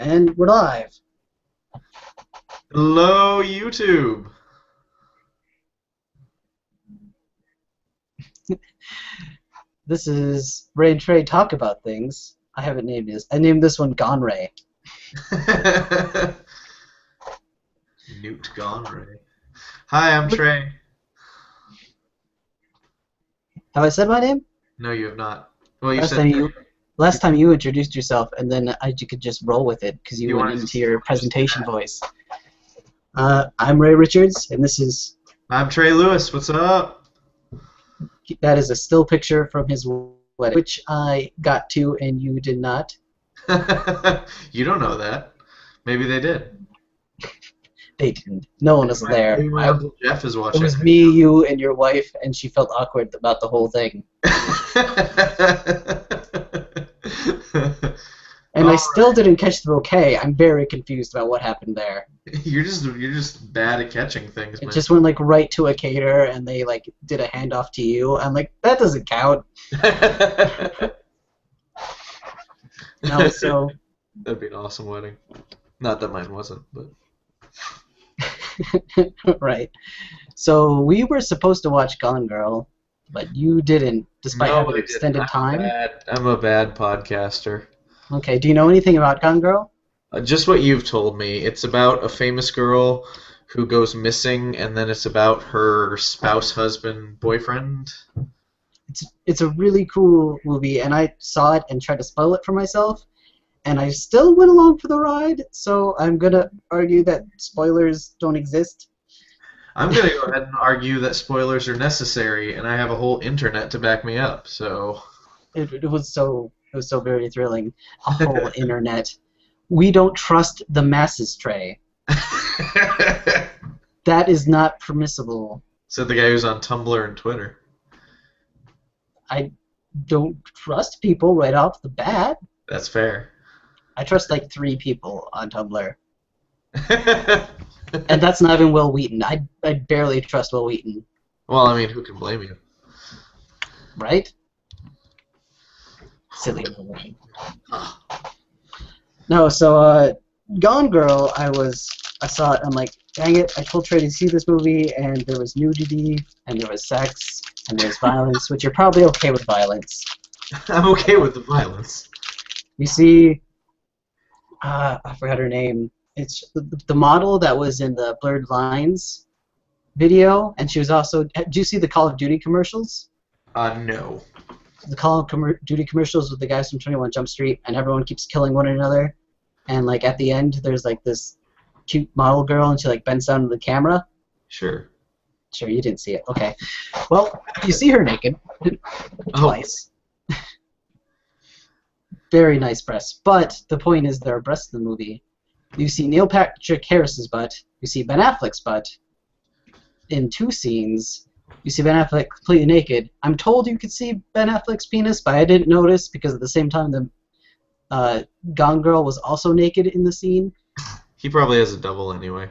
And we're live. Hello, YouTube. This is Ray and Trey Talk About Things. I haven't named this. I named this one Gone Ray. Newt Gonray. Hi, I'm Trey. Have I said my name? No, you have not. Well, you Last said time Trey. last time you introduced yourself, and then you could just roll with it because you You went wanted into to your just presentation do that. voice. I'm Ray Richards, and this is I'm Trey Lewis. What's up? that is a still picture from his wedding, which I got to and you did not. You don't know that. Maybe they did. They didn't. No one was there. Maybe my Uncle Jeff is It watching. was me, you, and your wife, and she felt awkward about the whole thing. And I still didn't catch the bouquet. I'm very confused about what happened there. You're just bad at catching things, It man. just went like right to a caterer, and they like did a handoff to you. I'm like, that doesn't count. No, so That'd be an awesome wedding. Not that mine wasn't, but right. So we were supposed to watch Gone Girl, but you didn't, despite no, having I didn't. extended time. I'm a bad podcaster. Okay. Do you know anything about Gone Girl? Just what you've told me. It's about a famous girl who goes missing, and then it's about her spouse, husband, boyfriend. It's a really cool movie, and I saw it and tried to spoil it for myself, and I still went along for the ride. So I'm gonna argue that spoilers don't exist. I'm going to go ahead and argue that spoilers are necessary, and I have a whole internet to back me up, so... It was so very thrilling. A whole internet. We don't trust the masses, Trey. That is not permissible. Said the guy who's on Tumblr and Twitter. I don't trust people right off the bat. That's fair. I trust like 3 people on Tumblr. And that's not even Will Wheaton. I barely trust Will Wheaton. Well, I mean, who can blame you? Right? Silly Will Wheaton. No, so Gone Girl, I saw it, I'm like, dang it, I told Trey to see this movie, and there was nudity, and there was sex, and there was violence, which you're probably okay with violence. I'm okay with the violence. You see, I forgot her name. It's the model that was in the Blurred Lines video, and she was also. Do you see the Call of Duty commercials? No. The Call of Duty commercials with the guys from 21 Jump Street, and everyone keeps killing one another, and like at the end, there's like this cute model girl, and she like bends down to the camera. Sure. Sure, you didn't see it. Okay. Well, you see her naked twice. Very nice breasts. But the point is, there are breasts in the movie. You see Neil Patrick Harris's butt. You see Ben Affleck's butt in 2 scenes. You see Ben Affleck completely naked. I'm told you could see Ben Affleck's penis, but I didn't notice because at the same time the Gone Girl was also naked in the scene. He probably has a double anyway.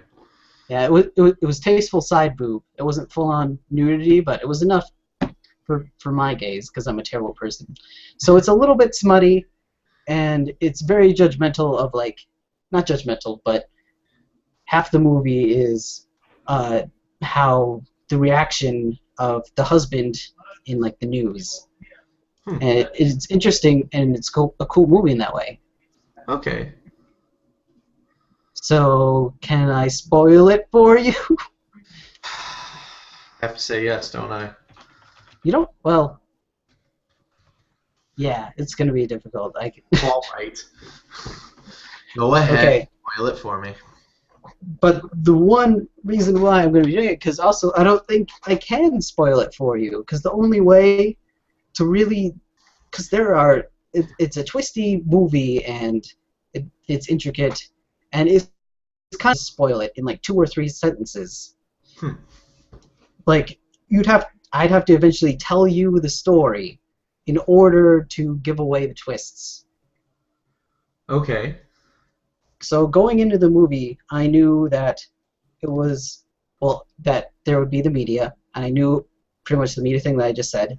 Yeah, it was tasteful side boob. It wasn't full-on nudity, but it was enough for my gaze because I'm a terrible person. So it's a little bit smutty, and it's very judgmental of like, not judgmental, but half the movie is how the reaction of the husband in like the news. And it's interesting, and it's a cool movie in that way. Okay. So, can I spoil it for you? I have to say yes, don't I? You don't? Well, yeah, it's going to be difficult. All right. Go ahead. Okay. Spoil it for me. But the one reason why I'm going to be doing it, because also I don't think I can spoil it for you, because the only way to really, because it's a twisty movie, and it's intricate, and it's kind of spoil it in like 2 or 3 sentences. Like I'd have to eventually tell you the story in order to give away the twists. Okay. So going into the movie, I knew that it was, well, that there would be the media, and I knew pretty much the media thing that I just said,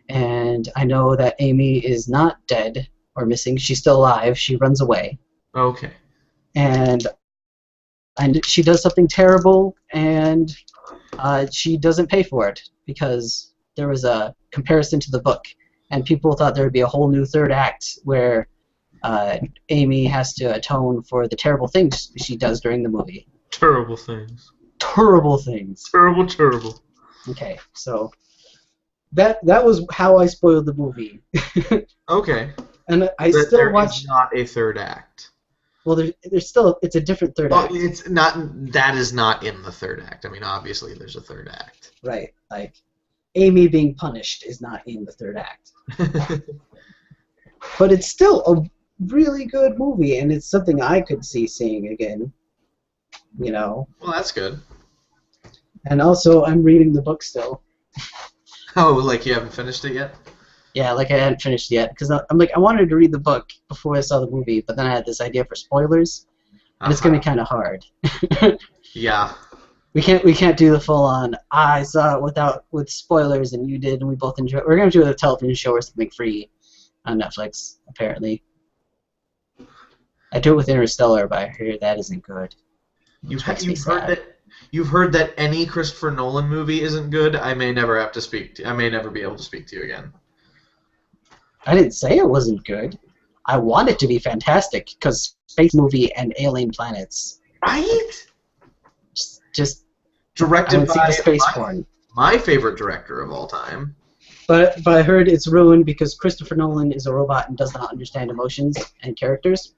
and I know that Amy is not dead or missing. She's still alive. She runs away. Okay. and she does something terrible, and she doesn't pay for it because there was a comparison to the book, and people thought there would be a whole new third act where Amy has to atone for the terrible things she does during the movie. Terrible things. Terrible things. Terrible, terrible. Okay, so that was how I spoiled the movie. Okay. And I But still there watch. is not a third act. Well, there's still, it's a different third Well, act. it's not. That is not in the third act. I mean, obviously, there's a third act. Right, like Amy being punished is not in the third act. But it's still a really good movie, and it's something I could see seeing again. You know. Well, that's good. And also, I'm reading the book still. Oh, like you haven't finished it yet? Yeah, like I hadn't finished yet, because I'm like, I wanted to read the book before I saw the movie, but then I had this idea for spoilers, and it's gonna be kind of hard. Yeah. We can't do the full on. I saw it with spoilers, and you did, and we both enjoyed. We're gonna do a television show or something free on Netflix, apparently. I do it with Interstellar, but I hear that isn't good. You've heard that any Christopher Nolan movie isn't good. I may never be able to speak to you again. I didn't say it wasn't good. I want it to be fantastic because space movie and alien planets. Right? Just Directed by space porn. My favorite director of all time. But I heard it's ruined because Christopher Nolan is a robot and does not understand emotions and characters.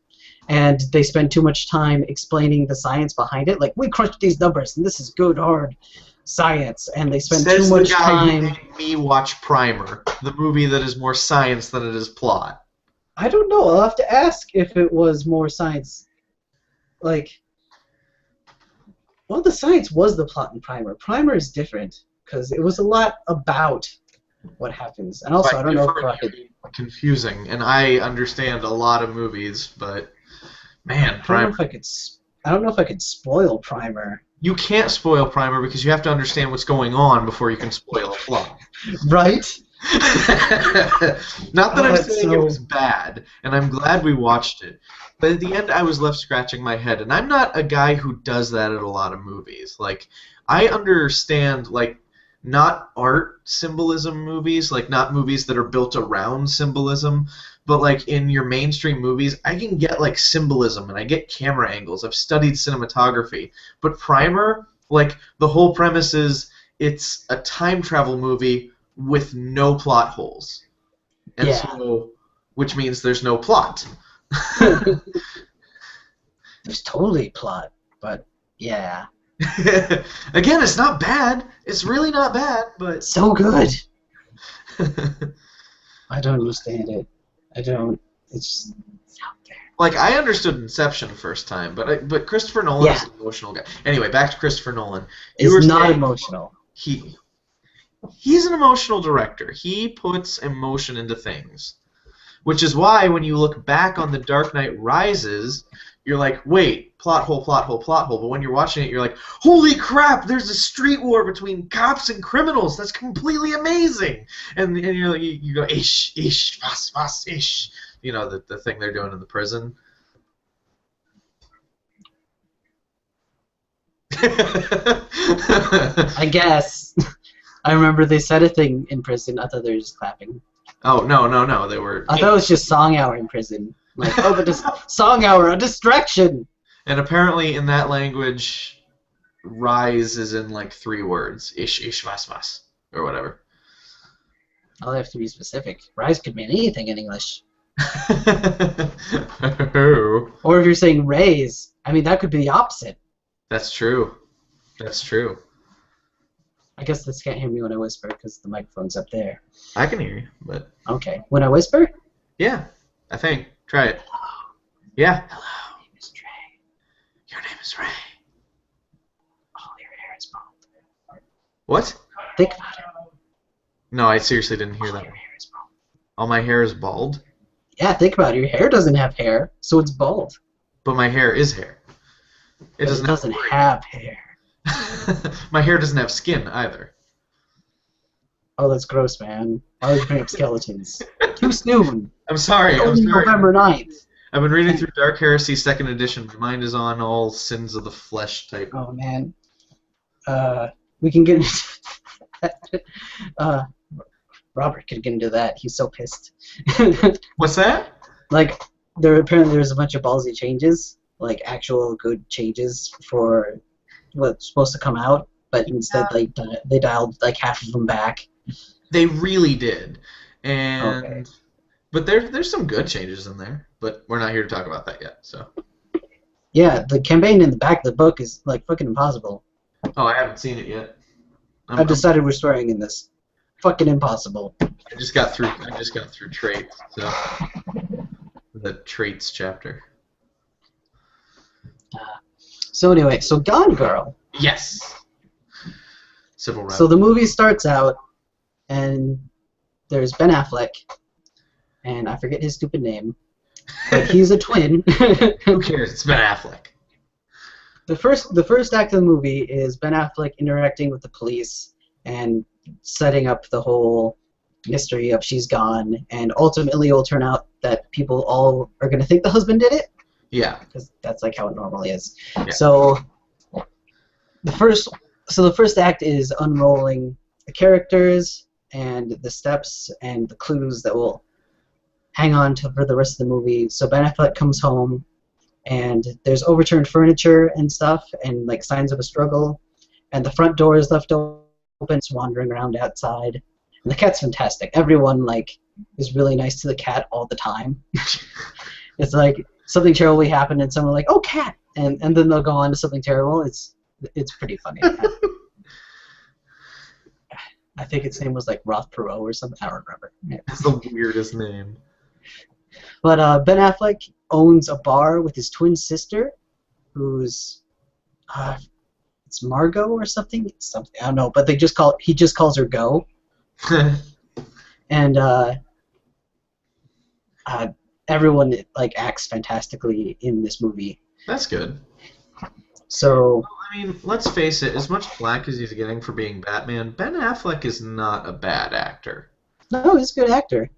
And they spend too much time explaining the science behind it. Like, we crunched these numbers, and this is good, hard science. And they spend too much time... Who made me watch Primer, the movie that is more science than it is plot. I don't know. I'll have to ask if it was more science. Like, well, the science was the plot in Primer. Primer is different, because it was a lot about what happens. And also, I don't know if I could... Confusing, and I understand a lot of movies, but... Man, Primer. I don't know if I could spoil Primer. You can't spoil Primer because you have to understand what's going on before you can spoil a plot. Right? Not that I'm saying it was bad, and I'm glad we watched it. But at the end, I was left scratching my head, and I'm not a guy who does that at a lot of movies. Like, I understand, like, not art symbolism movies, like not movies that are built around symbolism, but like in your mainstream movies, I can get like symbolism and I get camera angles. I've studied cinematography. But Primer, like the whole premise is it's a time travel movie with no plot holes. And so, which means there's no plot. There's totally plot, but yeah. Again, it's not bad. It's really not bad, but so good. I don't understand it. I don't. It's out there. Like I understood Inception the first time, but Christopher Nolan is an emotional guy. Anyway, back to Christopher Nolan. He's not emotional. He's an emotional director. He puts emotion into things, which is why when you look back on The Dark Knight Rises, you're like, wait, plot hole, plot hole, plot hole. But when you're watching it, you're like, holy crap, there's a street war between cops and criminals. That's completely amazing. And you're like, you go, ish, ish, vas, vas, ish. You know, the thing they're doing in the prison. I guess. I remember they said a thing in prison. I thought they were just clapping. Oh, no. They were... I thought it was just song hour in prison. Like, oh, but song hour, a distraction! And apparently in that language, rise is in like 3 words. Ish, ish, vas, vas. Or whatever. I'll have to be specific. Rise could mean anything in English. Or if you're saying raise, I mean, that could be the opposite. That's true. That's true. I guess this can't hear me when I whisper because the microphone's up there. I can hear you, but... Okay. When I whisper? Yeah, I think. Try it. Hello. Yeah. Hello. My name is Trey. Your name is Ray. Oh, your hair is bald. What? Think about it. No, I seriously didn't hear that. Your hair is bald. All my hair is bald? Yeah, think about it. Your hair doesn't have hair, so it's bald. But my hair is hair. It doesn't have hair. My hair doesn't have skin either. Oh, that's gross, man. Why would you bring up skeletons? Too soon. I'm sorry. November 9th. I've been reading through Dark Heresy Second Edition. My mind is on all sins of the flesh type. Oh man, we can get into Robert could get into that. He's so pissed. What's that? Like, there's a bunch of ballsy changes, like actual good changes for what's supposed to come out, but instead they dialed like half of them back. They really did, and Okay. but there's some good changes in there, but we're not here to talk about that yet. So. Yeah, the campaign in the back of the book is like fucking impossible. Oh, I haven't seen it yet. I've decided we're swearing in this. Fucking impossible. I just got through traits, so the traits chapter. So anyway, so Gone Girl. Yes. Civil rights. So the movie starts out, and there's Ben Affleck, and I forget his stupid name, but he's a twin. Who cares? It's Ben Affleck. The first act of the movie is Ben Affleck interacting with the police and setting up the whole mystery of she's gone, and ultimately it will turn out that people all are going to think the husband did it. Yeah. Because that's like how it normally is. Yeah. So the first act is unrolling the characters and the steps and the clues that will hang on to for the rest of the movie. So Ben Affleck comes home, and there's overturned furniture and stuff, and like signs of a struggle, and the front door is left open. It's wandering around outside, and the cat's fantastic. Everyone like is really nice to the cat all the time. It's like something terrible will happen, and someone like, "Oh, cat," and then they'll go on to something terrible. It's pretty funny. I think its name was like Roth Perot or something. I don't remember. Yeah. That's the weirdest name. But Ben Affleck owns a bar with his twin sister, who's it's Margot or something. It's something I don't know, but he just calls her Go. And everyone like acts fantastically in this movie. That's good. So I mean, let's face it. As much flack as he's getting for being Batman, Ben Affleck is not a bad actor. no, he's a good actor.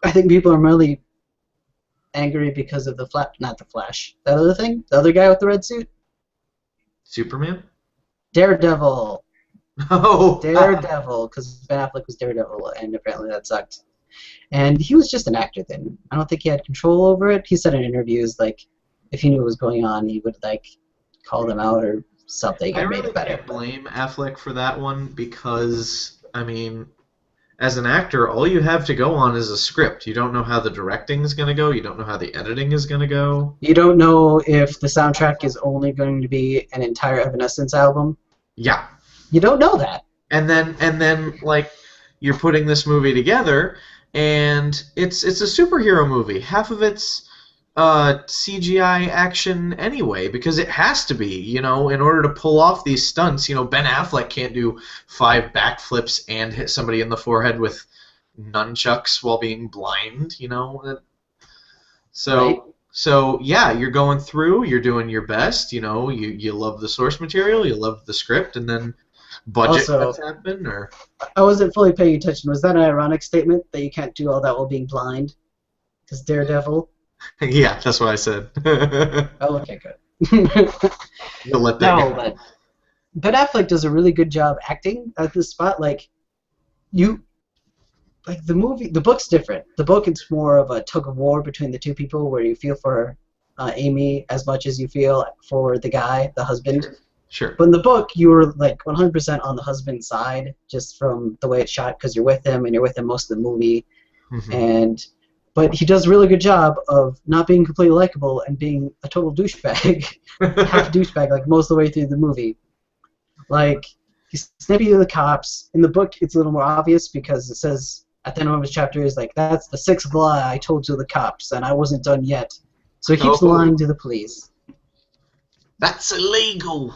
I think people are really angry because of not the Flash. That other thing? The other guy with the red suit? Superman? Daredevil. Oh! Daredevil, because Ben Affleck was Daredevil, and apparently that sucked. And he was just an actor then. I don't think he had control over it. He said in interviews, like, if he knew what was going on, he would, like, call them out or something and made it better. I really can't blame Affleck for that one because, I mean, as an actor, all you have to go on is a script. You don't know how the directing is going to go. You don't know how the editing is going to go. You don't know if the soundtrack is only going to be an entire Evanescence album. Yeah. You don't know that. And then like, you're putting this movie together, and it's a superhero movie. Half of it's CGI action anyway, because it has to be, you know, in order to pull off these stunts. You know, Ben Affleck can't do 5 backflips and hit somebody in the forehead with nunchucks while being blind, you know. So, right. So yeah, you're going through, you're doing your best, you know, you love the source material, you love the script, and then budget cuts happen, or... I wasn't fully paying attention. Was that an ironic statement, that you can't do all that while being blind? Because Daredevil... Yeah, that's what I said. Oh, okay, good. You'll let that go. But Ben Affleck does a really good job acting at this spot. Like the book's different. The book, it's more of a tug of war between the two people, where you feel for Amy as much as you feel for the guy, the husband. Sure. But in the book, you were like 100% on the husband's side, just from the way it's shot, because you're with him and you're with him most of the movie, But he does a really good job of not being completely likable and being a total douchebag, half douchebag, like most of the way through the movie. Like, he's snippy to the cops. In the book, it's a little more obvious because it says at the end of his chapter is like, "That's the 6th lie I told to the cops, and I wasn't done yet." So he keeps lying to the police. That's illegal.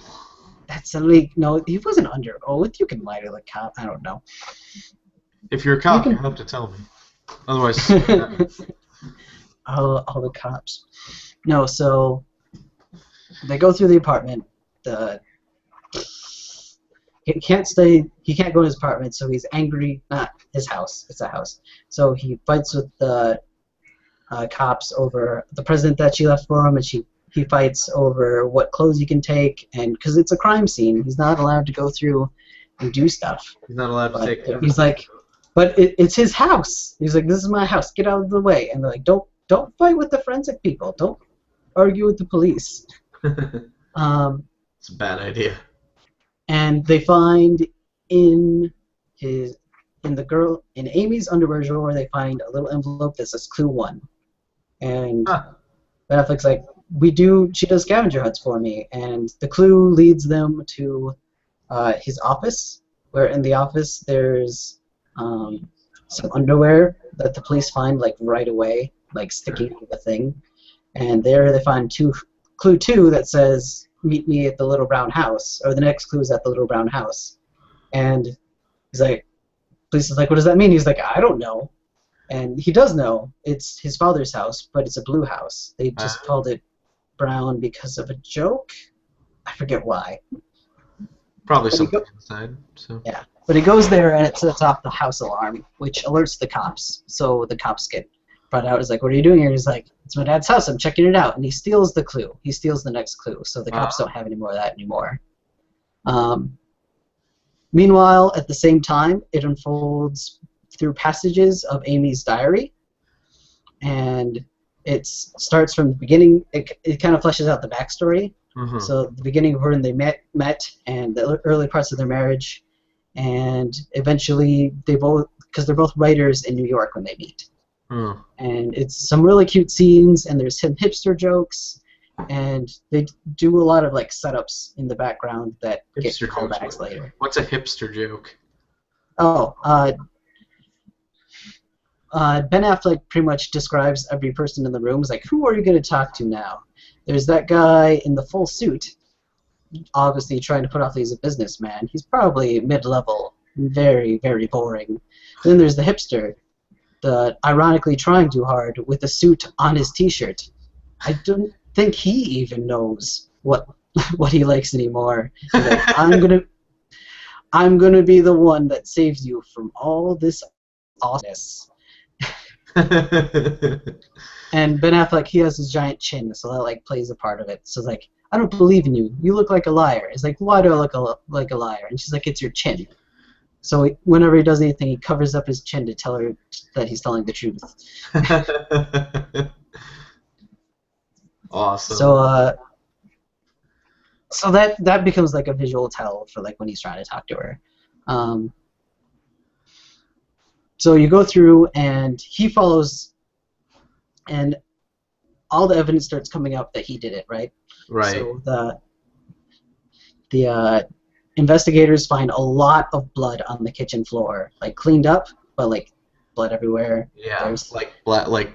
That's illegal. No, he wasn't under oath. You can lie to the cop. I don't know. If you're a cop, you have to tell me. Otherwise, all the cops. No, so they go through the apartment. He can't go to his apartment, so he's angry. Not his house. It's a house. So he fights with the cops over the present that she left for him, and he fights over what clothes he can take, and because it's a crime scene, he's not allowed to go through and do stuff. He's not allowed to take. He's like, but it's his house. He's like, this is my house. Get out of the way. And they're like, don't fight with the forensic people. Don't argue with the police. It's a bad idea. And they find in Amy's underwear drawer, they find a little envelope that says Clue 1. And Ben Affleck's like, she does scavenger hunts for me. And the clue leads them to his office, where in the office there's some underwear that the police find like right away, like sticking to the thing. And there they find Clue 2 that says, meet me at the little brown house, or the next clue is at the little brown house. And he's like, police is like, what does that mean? He's like, I don't know. And he does know. It's his father's house, but it's a blue house. They just called it brown because of a joke. I forget why. Probably something inside. So. Yeah. But he goes there and it sets off the house alarm, which alerts the cops. So the cops get brought out. He's like, what are you doing here? He's like, it's my dad's house. I'm checking it out. And he steals the clue. He steals the next clue. So the cops don't have any more of that anymore. Meanwhile, at the same time, it unfolds through passages of Amy's diary. And it starts from the beginning. It kind of fleshes out the backstory. Mm-hmm. So the beginning of when they met and the early parts of their marriage. And eventually, because they're both writers in New York when they meet. And it's some really cute scenes, and there's some hipster jokes, and they do a lot of like setups in the background that get callbacks later. What's a hipster joke? Oh, Ben Affleck pretty much describes every person in the room as like, who are you going to talk to now? There's that guy in the full suit, obviously trying to put off he's a businessman. He's probably mid-level, very, very boring. Then there's the hipster, ironically trying too hard with a suit on his t-shirt. I don't think he even knows what he likes anymore. Like, I'm gonna be the one that saves you from all this awesomeness. And Ben Affleck, he has his giant chin, so that like plays a part of it. So it's like, I don't believe in you. You look like a liar. It's like, why do I look like a liar? And she's like, it's your chin. So whenever he does anything, he covers up his chin to tell her that he's telling the truth. Awesome. So that becomes like a visual tell for like when he's trying to talk to her. So you go through and he follows, and all the evidence starts coming up that he did it, right? Right. So the investigators find a lot of blood on the kitchen floor, like cleaned up, but like blood everywhere. Yeah, there's like blacklight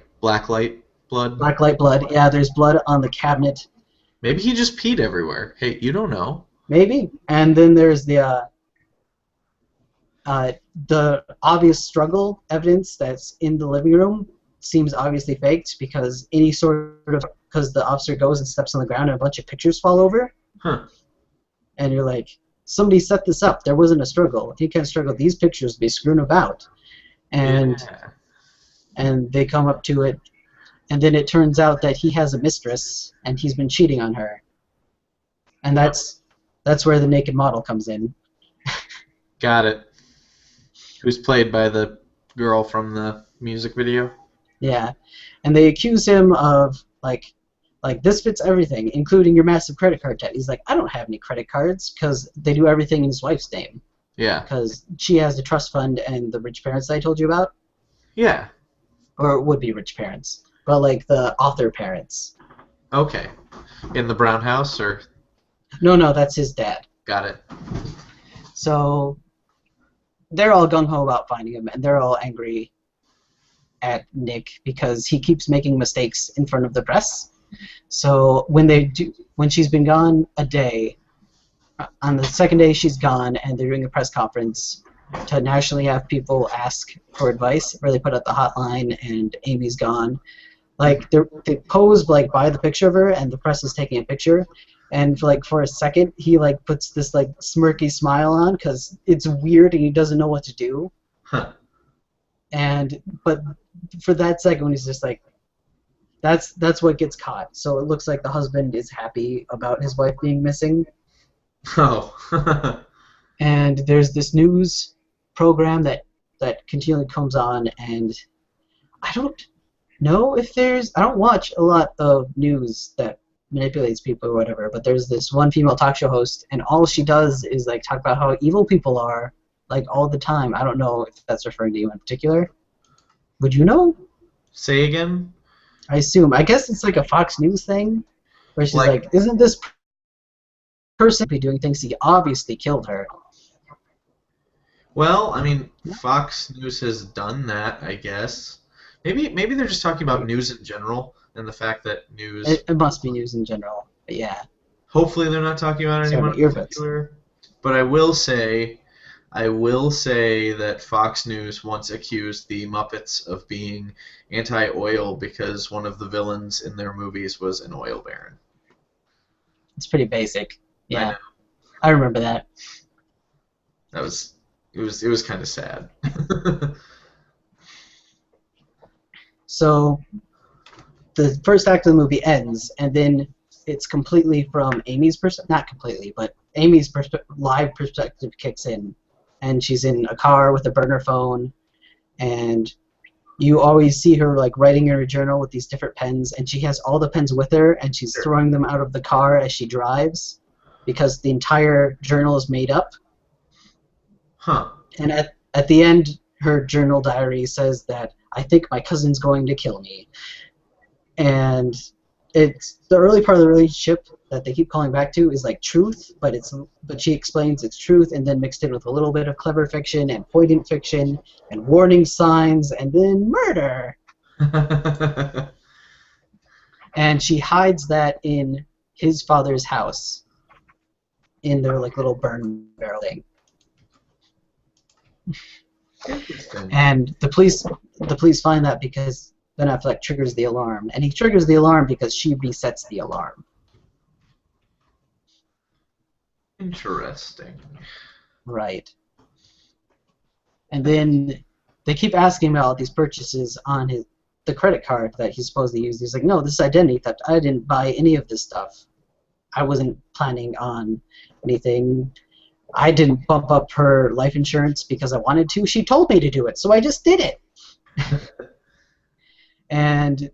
blood. Blacklight blood. Yeah, there's blood on the cabinet. Maybe he just peed everywhere. Hey, you don't know. Maybe. And then there's the obvious struggle evidence that's in the living room seems obviously faked because because the officer goes and steps on the ground and a bunch of pictures fall over. Huh. And you're like, somebody set this up. There wasn't a struggle. If you can't struggle, these pictures would be screwing about. And they come up to it, and then it turns out that he has a mistress, and he's been cheating on her. And that's where the naked model comes in. Got it. Who's played by the girl from the music video? Yeah. And they accuse him of, like this fits everything, including your massive credit card debt. He's like, I don't have any credit cards because they do everything in his wife's name. Yeah. Because she has the trust fund and the rich parents that I told you about. Yeah. Or would-be rich parents. But, like, the author parents. Okay. In the brown house, or? No, that's his dad. Got it. So, they're all gung-ho about finding him, and they're all angry at Nick because he keeps making mistakes in front of the press. So when she's been gone a day, on the second day she's gone, and they're doing a press conference to nationally have people ask for advice, where they put out the hotline, and Amy's gone. Like they pose like by the picture of her, and the press is taking a picture, and for a second he like puts this like smirky smile on because it's weird and he doesn't know what to do. Huh. But for that second, he's just like, That's what gets caught. So it looks like the husband is happy about his wife being missing. Oh. And there's this news program that continually comes on, and I don't know if there's. I don't watch a lot of news that manipulates people or whatever, but there's this one female talk show host, and all she does is like talk about how evil people are, like all the time. I don't know if that's referring to you in particular. Would you know? Say again? I assume. I guess it's like a Fox News thing, where she's Like- like, "Isn't this person be doing things? He obviously killed her." Well, I mean, Fox News has done that, I guess. Maybe they're just talking about news in general and the fact that news. It must be news in general, but yeah. Hopefully, they're not talking about anyone in particular. But I will say that Fox News once accused the Muppets of being anti-oil because one of the villains in their movies was an oil baron. It's pretty basic. I Yeah, know. I remember that. It was kind of sad. So the first act of the movie ends, and then it's completely from Amy's perspective. Not completely, but Amy's live perspective kicks in, and she's in a car with a burner phone, and you always see her like writing in her journal with these different pens, and she has all the pens with her, and she's throwing them out of the car as she drives, because the entire journal is made up. Huh. And at the end, her journal diary says that, "I think my cousin's going to kill me." And it's the early part of the relationship that they keep calling back to is like truth, but she explains it's truth and then mixed in with a little bit of clever fiction and poignant fiction and warning signs and then murder. And she hides that in his father's house in their like little burn barrel thing. And the police find that because Ben Affleck triggers the alarm, and he triggers the alarm because she resets the alarm. Interesting. Right. And then they keep asking about these purchases on the credit card that he's supposed to use. He's like, "No, this is identity theft. I didn't buy any of this stuff. I wasn't planning on anything. I didn't bump up her life insurance because I wanted to. She told me to do it, so I just did it." And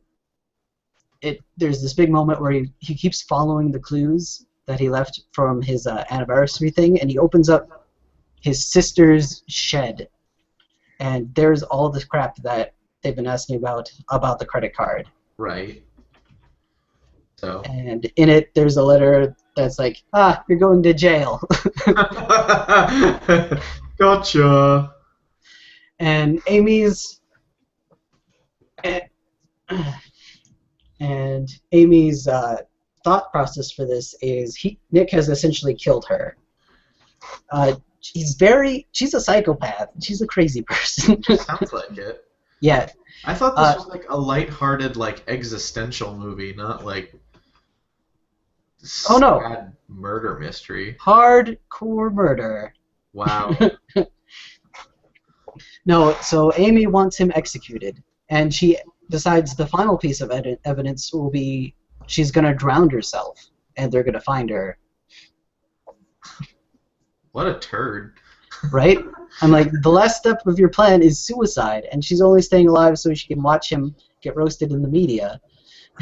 there's this big moment where he keeps following the clues that he left from his anniversary thing, and he opens up his sister's shed, and there's all this crap that they've been asking about the credit card. Right. So. And in it, there's a letter that's like, "You're going to jail." Gotcha. And Amy's thought process for this is Nick has essentially killed her. She's a psychopath. She's a crazy person. Sounds like it. Yeah. I thought this was like a lighthearted, like existential movie, not like sad murder mystery. Hardcore murder. Wow. No, so Amy wants him executed, and she decides the final piece of evidence will be she's going to drown herself, and they're going to find her. What a turd. Right? I'm like, the last step of your plan is suicide, and she's only staying alive so she can watch him get roasted in the media.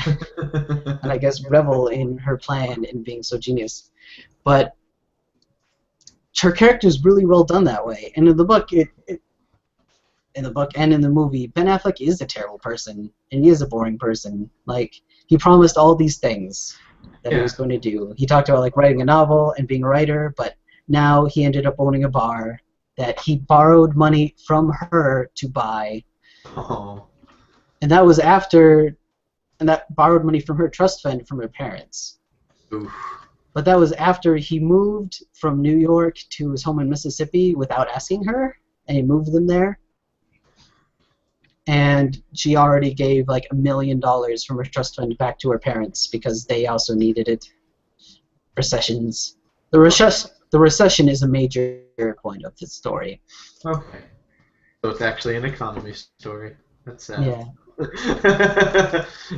And I guess revel in her plan in being so genius. But her character is really well done that way. And in the book, in the book and in the movie, Ben Affleck is a terrible person, and he is a boring person. Like, he promised all these things that he was going to do. He talked about like writing a novel and being a writer, but now he ended up owning a bar that he borrowed money from her to buy. Oh. And that was after, and that borrowed money from her trust fund from her parents. Oof. But that was after he moved from New York to his home in Mississippi without asking her, and he moved them there. And she already gave like $1 million from her trust fund back to her parents because they also needed it. Recessions. The recession is a major point of this story. Okay. So it's actually an economy story. That's sad. Yeah.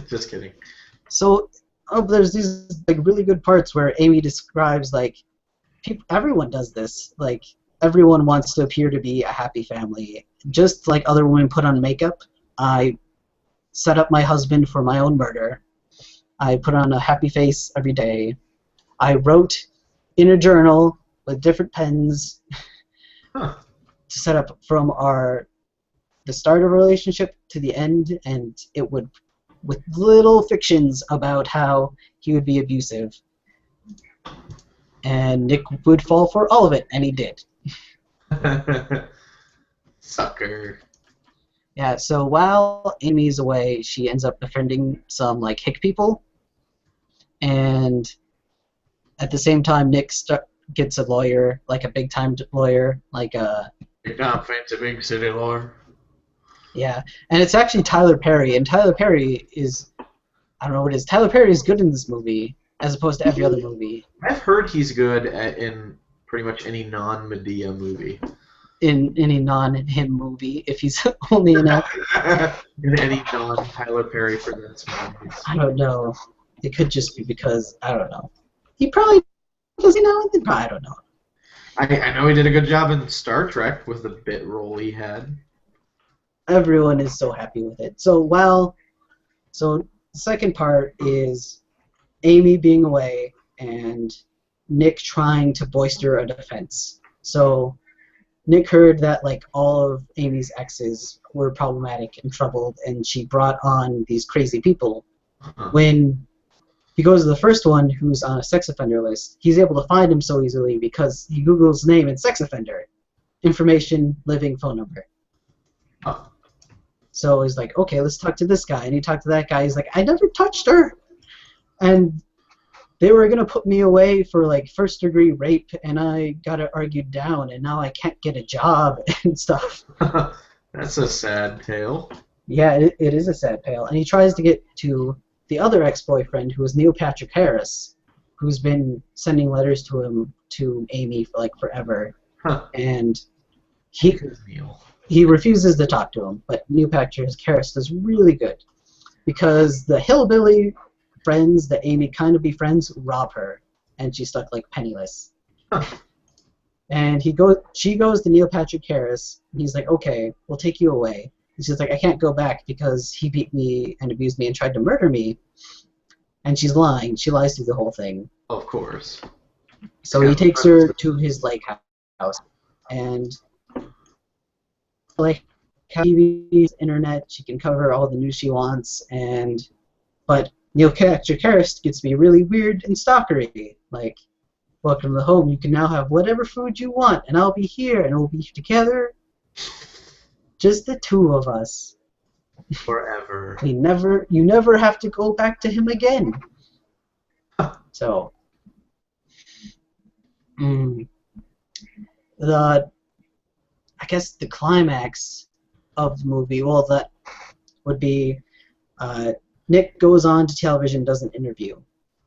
Just kidding. So there's these like really good parts where Amy describes like everyone does this. Like everyone wants to appear to be a happy family. Just like other women put on makeup, I set up my husband for my own murder. I put on a happy face every day. I wrote in a journal with different pens Huh. to set up from the start of a relationship to the end, and it would with little fictions about how he would be abusive. And Nick would fall for all of it, and he did. Sucker. Yeah, so while Amy's away, she ends up befriending some like hick people, and at the same time, Nick gets a lawyer, like a big-time lawyer, like a You're not fancy big city lore. yeah, and it's actually Tyler Perry, and Tyler Perry is I don't know what it is. Tyler Perry is good in this movie as opposed to every other movie. I've heard he's good in pretty much any non-Medea movie. In any non-him movie, if he's only in a In any non-Tyler Perry presents movies. I don't know. It could just be because I don't know. He probably does, I don't know. I know he did a good job in Star Trek with the bit role he had. Everyone is so happy with it. So the second part is Amy being away and Nick trying to bolster a defense. So Nick heard that like all of Amy's exes were problematic and troubled, and she brought on these crazy people. Uh-huh. When he goes to the first one, who's on a sex offender list, he's able to find him so easily because he Googles name and sex offender, information, living, phone number. Oh. So he's like, okay, let's talk to this guy. And he talked to that guy. He's like, I never touched her. And they were going to put me away for like first-degree rape, and I got it argued down, and now I can't get a job and stuff. That's a sad tale. Yeah, it is a sad tale. And he tries to get to the other ex-boyfriend, who is Neil Patrick Harris, who's been sending letters to Amy for like forever. Huh. And Neil. he refuses to talk to him, but Neil Patrick Harris does really good because the hillbilly friends that Amy kind of befriends rob her, and she's stuck like penniless. Huh. And she goes to Neil Patrick Harris, and he's like, okay, we'll take you away. And she's like, I can't go back because he beat me and abused me and tried to murder me. And she's lying. She lies through the whole thing. Of course. So he takes her to his lake house, and like TV, internet, she can cover all the news she wants, but Neil Patrick Harris gets to be really weird and stalkery. Like, welcome to the home. You can now have whatever food you want, and I'll be here, and we'll be together. Just the two of us. Forever. You never have to go back to him again. So, I guess the climax of the movie, well, that would be Nick goes on to television, does an interview.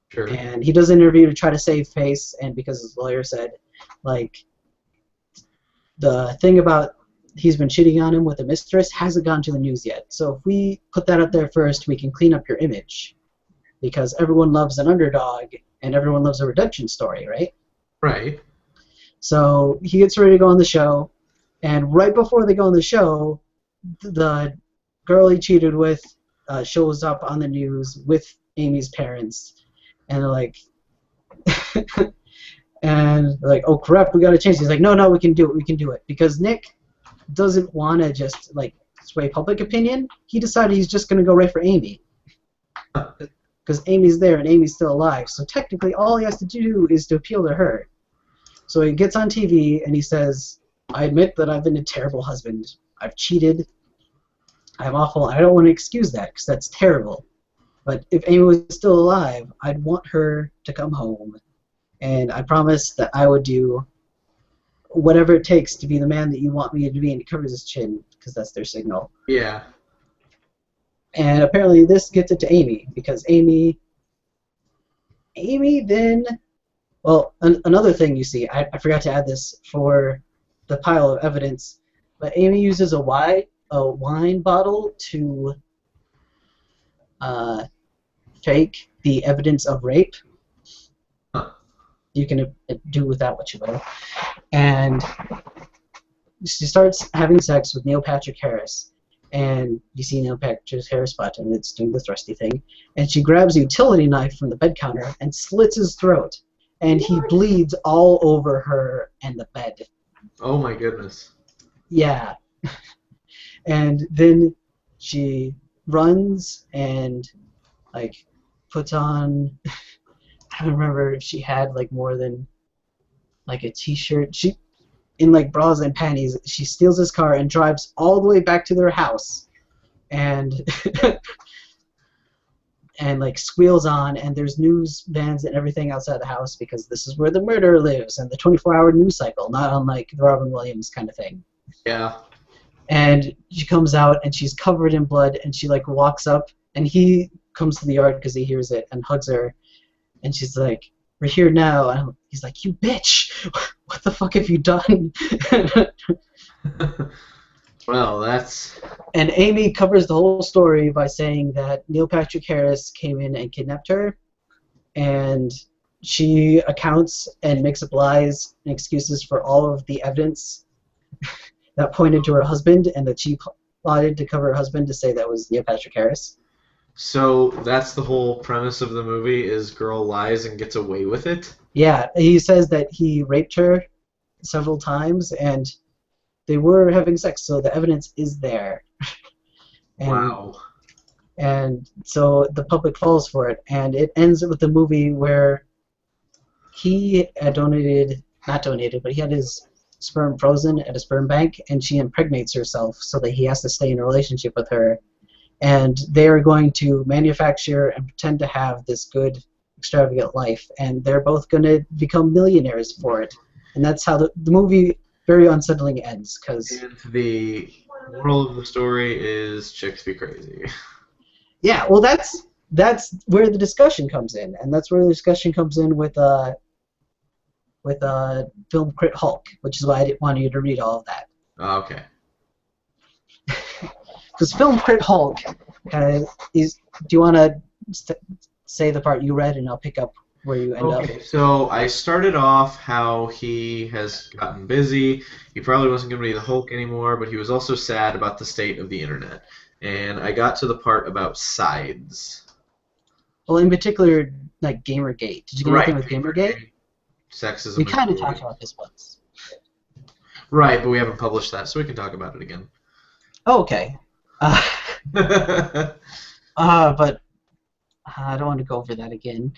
Sure. And he does an interview to try to save face, and because his lawyer said, like, the thing about he's been cheating on him with a mistress hasn't gone to the news yet. So if we put that up there first, we can clean up your image. Because everyone loves an underdog, and everyone loves a redemption story, right? Right. So he gets ready to go on the show, and right before they go on the show, the girl he cheated with shows up on the news with Amy's parents, and they're like, oh crap, we gotta change. He's like, no, we can do it, because Nick doesn't want to just like sway public opinion. He decided he's just gonna go right for Amy, because Amy's there and Amy's still alive. So technically, all he has to do is to appeal to her. So he gets on TV and he says, I admit that I've been a terrible husband. I've cheated. I'm awful. I don't want to excuse that because that's terrible. But if Amy was still alive, I'd want her to come home. And I promise that I would do whatever it takes to be the man that you want me to be. And he covers his chin because that's their signal. Yeah. And apparently this gets it to Amy, because Amy then... Well, another thing you see, I forgot to add this for the pile of evidence, but Amy uses a wine bottle to uh, fake the evidence of rape. Huh. You can do with that what you will. And she starts having sex with Neil Patrick Harris. And you see Neil Patrick Harris' butt, and it's doing the thrusty thing. And she grabs a utility knife from the bed counter and slits his throat. And he bleeds all over her and the bed. Oh my goodness. Yeah. And then she runs and like puts on I don't remember if she had like more than like a t-shirt. She in like bras and panties, she steals his car and drives all the way back to their house and and like squeals on, and there's news vans and everything outside the house because this is where the murderer lives and the 24-hour news cycle, not unlike the Robin Williams kind of thing. Yeah. And she comes out and she's covered in blood and she like walks up and he comes to the yard because he hears it and hugs her and she's like, "We're here now." And he's like, "You bitch, what the fuck have you done?" Well, that's... And Amy covers the whole story by saying that Neil Patrick Harris came in and kidnapped her, and she accounts and makes up lies and excuses for all of the evidence that pointed to her husband, and that she plotted to cover her husband to say that was Neil Patrick Harris. So that's the whole premise of the movie, is girl lies and gets away with it? Yeah, he says that he raped her several times, and they were having sex, so the evidence is there. And, wow. And so the public falls for it, and it ends with the movie where he had not donated, but he had his sperm frozen at a sperm bank, and she impregnates herself so that he has to stay in a relationship with her. And they are going to manufacture and pretend to have this good, extravagant life, and they're both going to become millionaires for it. And that's how the movie very unsettling ends. And the moral of the story is chicks be crazy. Yeah, well, that's where the discussion comes in, and that's where the discussion comes in with Film Crit Hulk, which is why I didn't want you to read all of that. Oh, okay. Because Film Crit Hulk is. Do you want to say the part you read, and I'll pick up where you end up? Okay, so I started off how he has gotten busy. He probably wasn't going to be the Hulk anymore, but he was also sad about the state of the internet. And I got to the part about sides. Well, in particular, like Gamergate. Did you get anything with Gamergate? Sexism. We kind of talked about this once. Right, but we haven't published that, so we can talk about it again. Oh, okay. But I don't want to go over that again.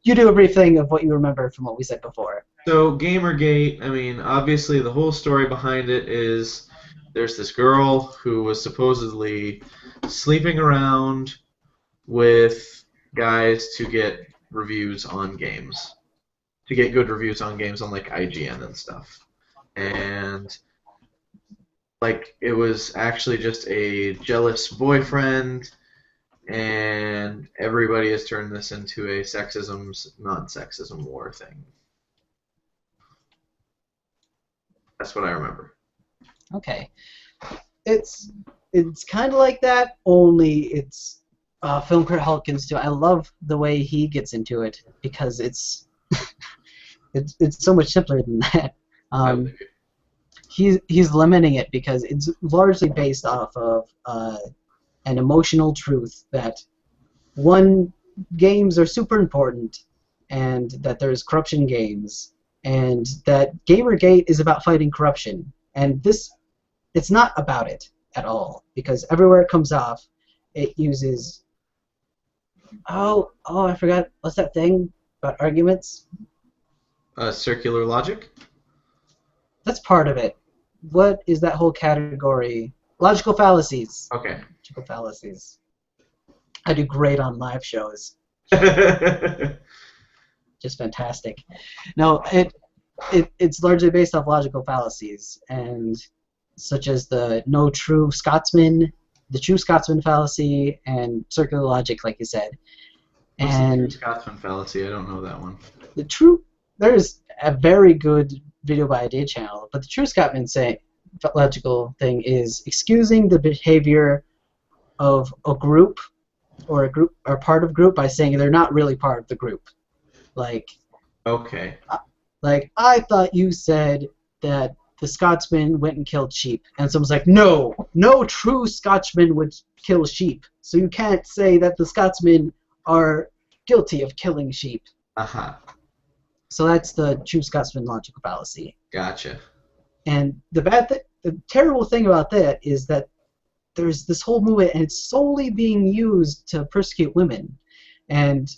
You do a brief thing of what you remember from what we said before. So, Gamergate, I mean, obviously the whole story behind it is there's this girl who was supposedly sleeping around with guys to get reviews on games. To get good reviews on games on, like, IGN and stuff. And, like, it was actually just a jealous boyfriend, and everybody has turned this into a non-sexism war thing. That's what I remember. Okay. It's kind of like that, only it's Film Crit Hulk gets into it. I love the way he gets into it because it's it's so much simpler than that. He's limiting it because it's largely based off of an emotional truth that games are super important, and that there's corruption in games, and that Gamergate is about fighting corruption, and it's not about it at all, because everywhere it comes off, it uses I forgot, what's that thing about arguments? Circular logic? That's part of it. What is that whole category? Logical fallacies. Okay. Logical fallacies. I do great on live shows. Just fantastic. No, it's largely based off logical fallacies, and such as the true Scotsman fallacy, and circular logic, like you said. What's And the true Scotsman fallacy? I don't know that one. There's a very good video by Idea Channel, but the true Scotsman logical thing is excusing the behavior of a group or part of group by saying they're not really part of the group. Like, Okay. I thought you said that the Scotsman went and killed sheep, and someone's like, no true Scotchman would kill sheep, so you can't say that the Scotsmen are guilty of killing sheep. Uh-huh. So that's the true Scotsman logical fallacy. Gotcha. And the terrible thing about that is that there's this whole movement, and it's solely being used to persecute women. And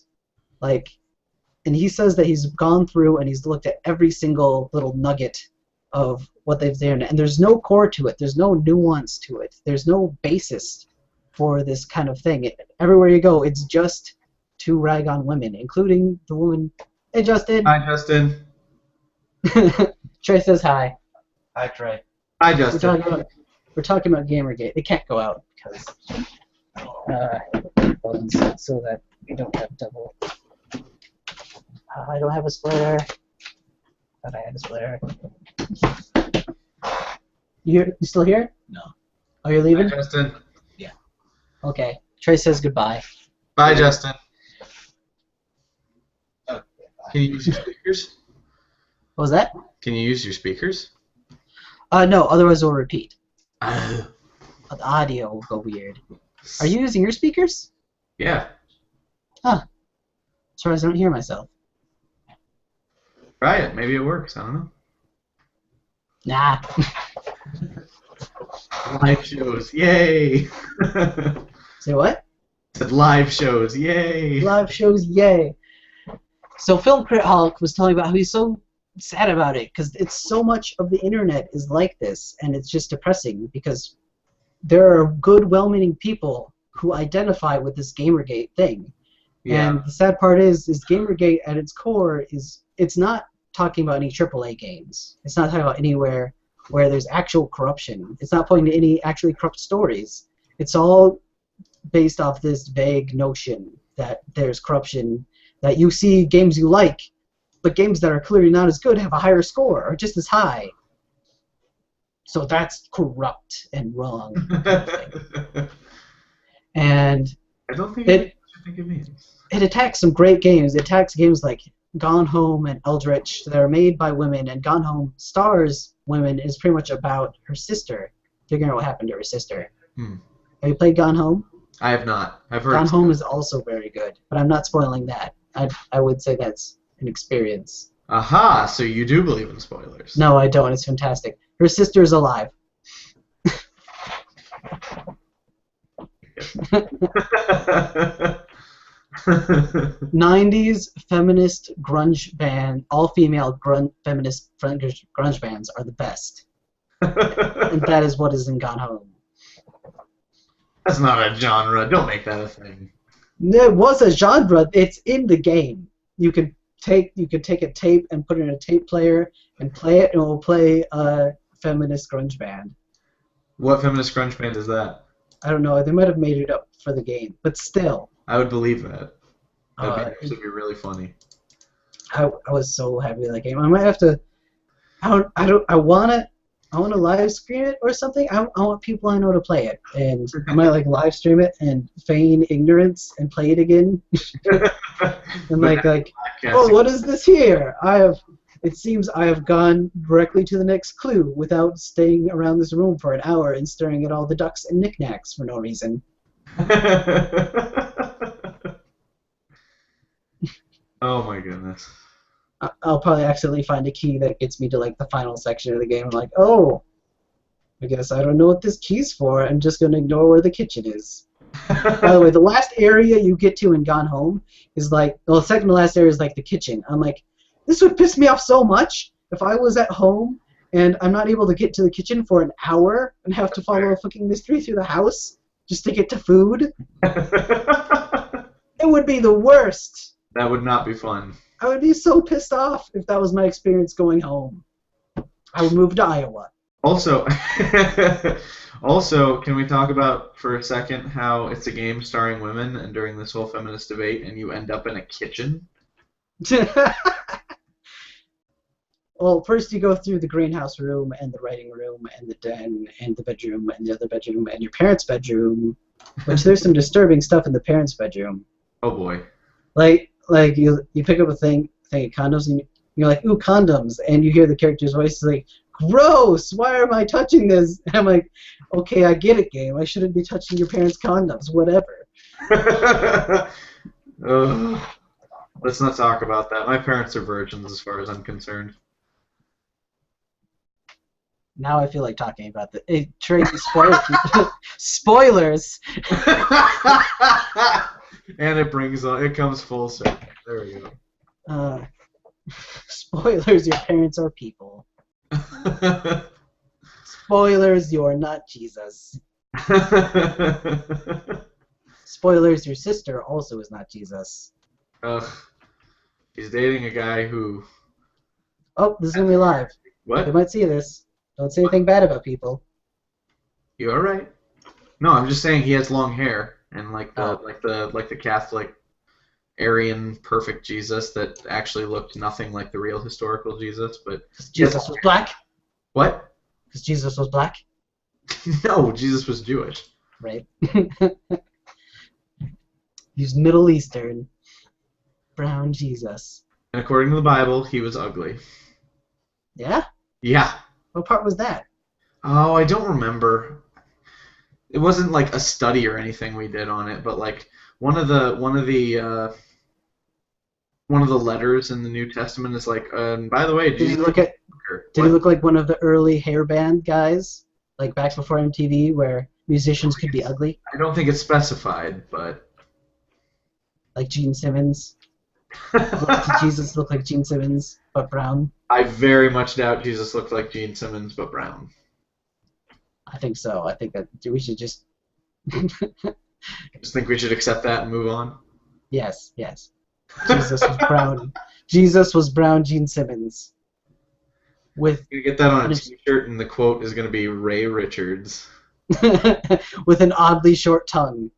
he says that he's gone through and he's looked at every single little nugget of what they've done, and there's no core to it. There's no nuance to it. There's no basis for this kind of thing. Everywhere you go, it's just to rag on women, including the woman. Hey, Justin. Hi, Justin. Trey says hi. Hi, Trey. Hi, Justin. We're talking about Gamergate. It can't go out because so that we don't have double. I don't have a splitter. Thought I had a splitter. You still here? No. Oh, you're leaving? Hi, Justin. Yeah. Okay. Trey says goodbye. Bye, Justin. Okay. Can you use your speakers? What was that? Can you use your speakers? No, otherwise we'll repeat. Uh, The audio will go weird. Are you using your speakers? Yeah. Huh. Sorry, I don't hear myself. Try it. Maybe it works. I don't know. Nah. Live shows. Yay! Say what? Said live shows. Yay! Live shows, yay. So Film Crit Hulk was telling about how he's so sad about it because it's so much of the internet is like this, and it's just depressing because there are good, well-meaning people who identify with this Gamergate thing. Yeah. And the sad part is Gamergate at its core it's not talking about any AAA games. It's not talking about anywhere where there's actual corruption. It's not pointing to any actually corrupt stories. It's all based off this vague notion that there's corruption, that you see games you like, but games that are clearly not as good have a higher score, or just as high. So that's corrupt and wrong. And I don't think it, what you think it means. it attacks some great games. It attacks games like Gone Home and Eldritch that are made by women, and Gone Home stars women is pretty much about her sister, figuring out what happened to her sister. Hmm. Have you played Gone Home? I have not. I've heard. Gone Home is also very good, but I'm not spoiling that. I would say that's an experience. Aha! So you do believe in spoilers? No, I don't. It's fantastic. Her sister is alive. 90s feminist grunge band, all-female feminist grunge bands are the best. And that is what is in Gone Home. That's not a genre. Don't make that a thing. There was a genre. It's in the game. You could take a tape and put it in a tape player and play it, and it will play a feminist grunge band. What feminist grunge band is that? I don't know. They might have made it up for the game, but still. I would believe that. That'd actually be really funny. I was so happy with that game. I might have to. I want to live stream it or something. I want people I know to play it, and I might live stream it and feign ignorance and play it again. And oh, what is this here? It seems I have gone directly to the next clue without staying around this room for an hour and staring at all the ducks and knickknacks for no reason. Oh my goodness. I'll probably accidentally find a key that gets me to the final section of the game. I'm like, oh, I guess I don't know what this key's for. I'm just going to ignore where the kitchen is. By the way, the last area you get to in Gone Home is the second to last area is the kitchen. I'm like, this would piss me off so much if I was at home and I'm not able to get to the kitchen for an hour and have to follow a fucking mystery through the house just to get to food. It would be the worst. That would not be fun. I would be so pissed off if that was my experience going home. I would move to Iowa. Also, can we talk about for a second how it's a game starring women, and during this whole feminist debate, and you end up in a kitchen? Well, first you go through the greenhouse room and the writing room and the den and the bedroom and the other bedroom and your parents' bedroom, which there's some disturbing stuff in the parents' bedroom. Oh boy. Like you pick up a thing of condoms and you're like, ooh, condoms, and you hear the character's voice like, gross, why am I touching this? And I'm like, okay, I get it, game. I shouldn't be touching your parents' condoms, whatever. Let's not talk about that. My parents are virgins as far as I'm concerned. Now I feel like talking about the Trey, spoilers. And it comes full circle. There we go. Spoilers, your parents are people. Spoilers, you're not Jesus. Spoilers, your sister also is not Jesus. He's dating a guy who... Oh, this is going to be live. What? They might see this. Don't say anything bad about people. You all right? No, I'm just saying he has long hair and like the Catholic Aryan perfect Jesus that actually looked nothing like the real historical Jesus, but Jesus was black. What? Because Jesus was black. No, Jesus was Jewish. Right. He's Middle Eastern. Brown Jesus. And according to the Bible, he was ugly. Yeah? Yeah. What part was that? Oh, I don't remember. It wasn't like a study or anything we did on it, but like one of the letters in the New Testament is like, by the way, did he look like one of the early hair band guys, like back before MTV, where musicians could be ugly? I don't think it's specified, but like Gene Simmons. Did Jesus look like Gene Simmons, but brown? I very much doubt Jesus looked like Gene Simmons, but brown. I think so. I think that we should just... Just think we should accept that and move on? Yes, yes. Jesus was brown. Jesus was brown Gene Simmons. With you get that on a t-shirt, and the quote is going to be Ray Richards. With an oddly short tongue.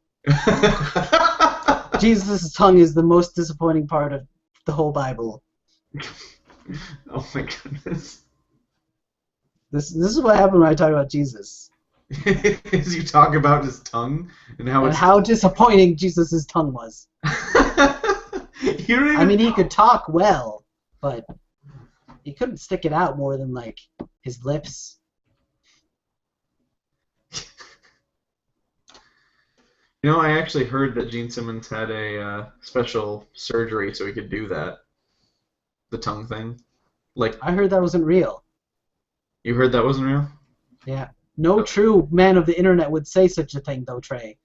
Jesus' tongue is the most disappointing part of the whole Bible. Oh my goodness. This is what happened when I talk about Jesus. As you talk about his tongue and how disappointing Jesus' tongue was. You don't even I mean, he could talk well, but he couldn't stick it out more than like his lips. You know, I actually heard that Gene Simmons had a special surgery so he could do that. The tongue thing. Like I heard that wasn't real. You heard that wasn't real? Yeah. No true man of the internet would say such a thing, though, Trey.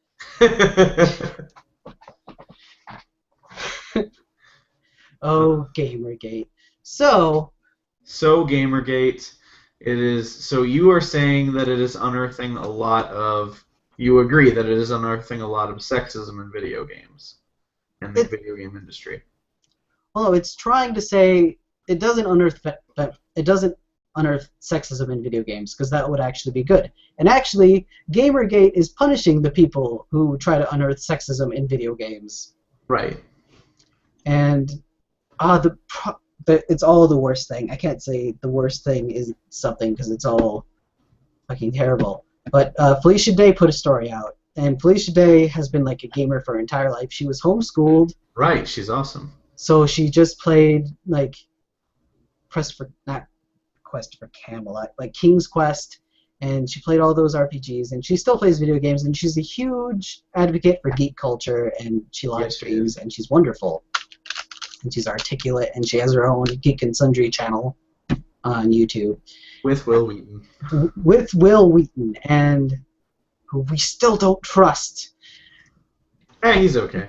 Oh, Gamergate. So Gamergate, it is. So you are saying that it is unearthing a lot of. You agree that it is unearthing a lot of sexism in video games, in the video game industry. Well, it's trying to say it doesn't unearth sexism in video games, because that would actually be good. And actually, Gamergate is punishing the people who try to unearth sexism in video games. Right. And it's all the worst thing. I can't say the worst thing is something because it's all fucking terrible. But Felicia Day put a story out, and Felicia Day has been like a gamer for her entire life. She was homeschooled. Right, she's awesome. So she just played like Quest for Camelot, like King's Quest, and she played all those RPGs, and she still plays video games, and she's a huge advocate for geek culture, and she live streams, and she's wonderful. And she's articulate, and she has her own Geek and Sundry channel on YouTube. With Will Wheaton. With Will Wheaton, and who we still don't trust. He's okay.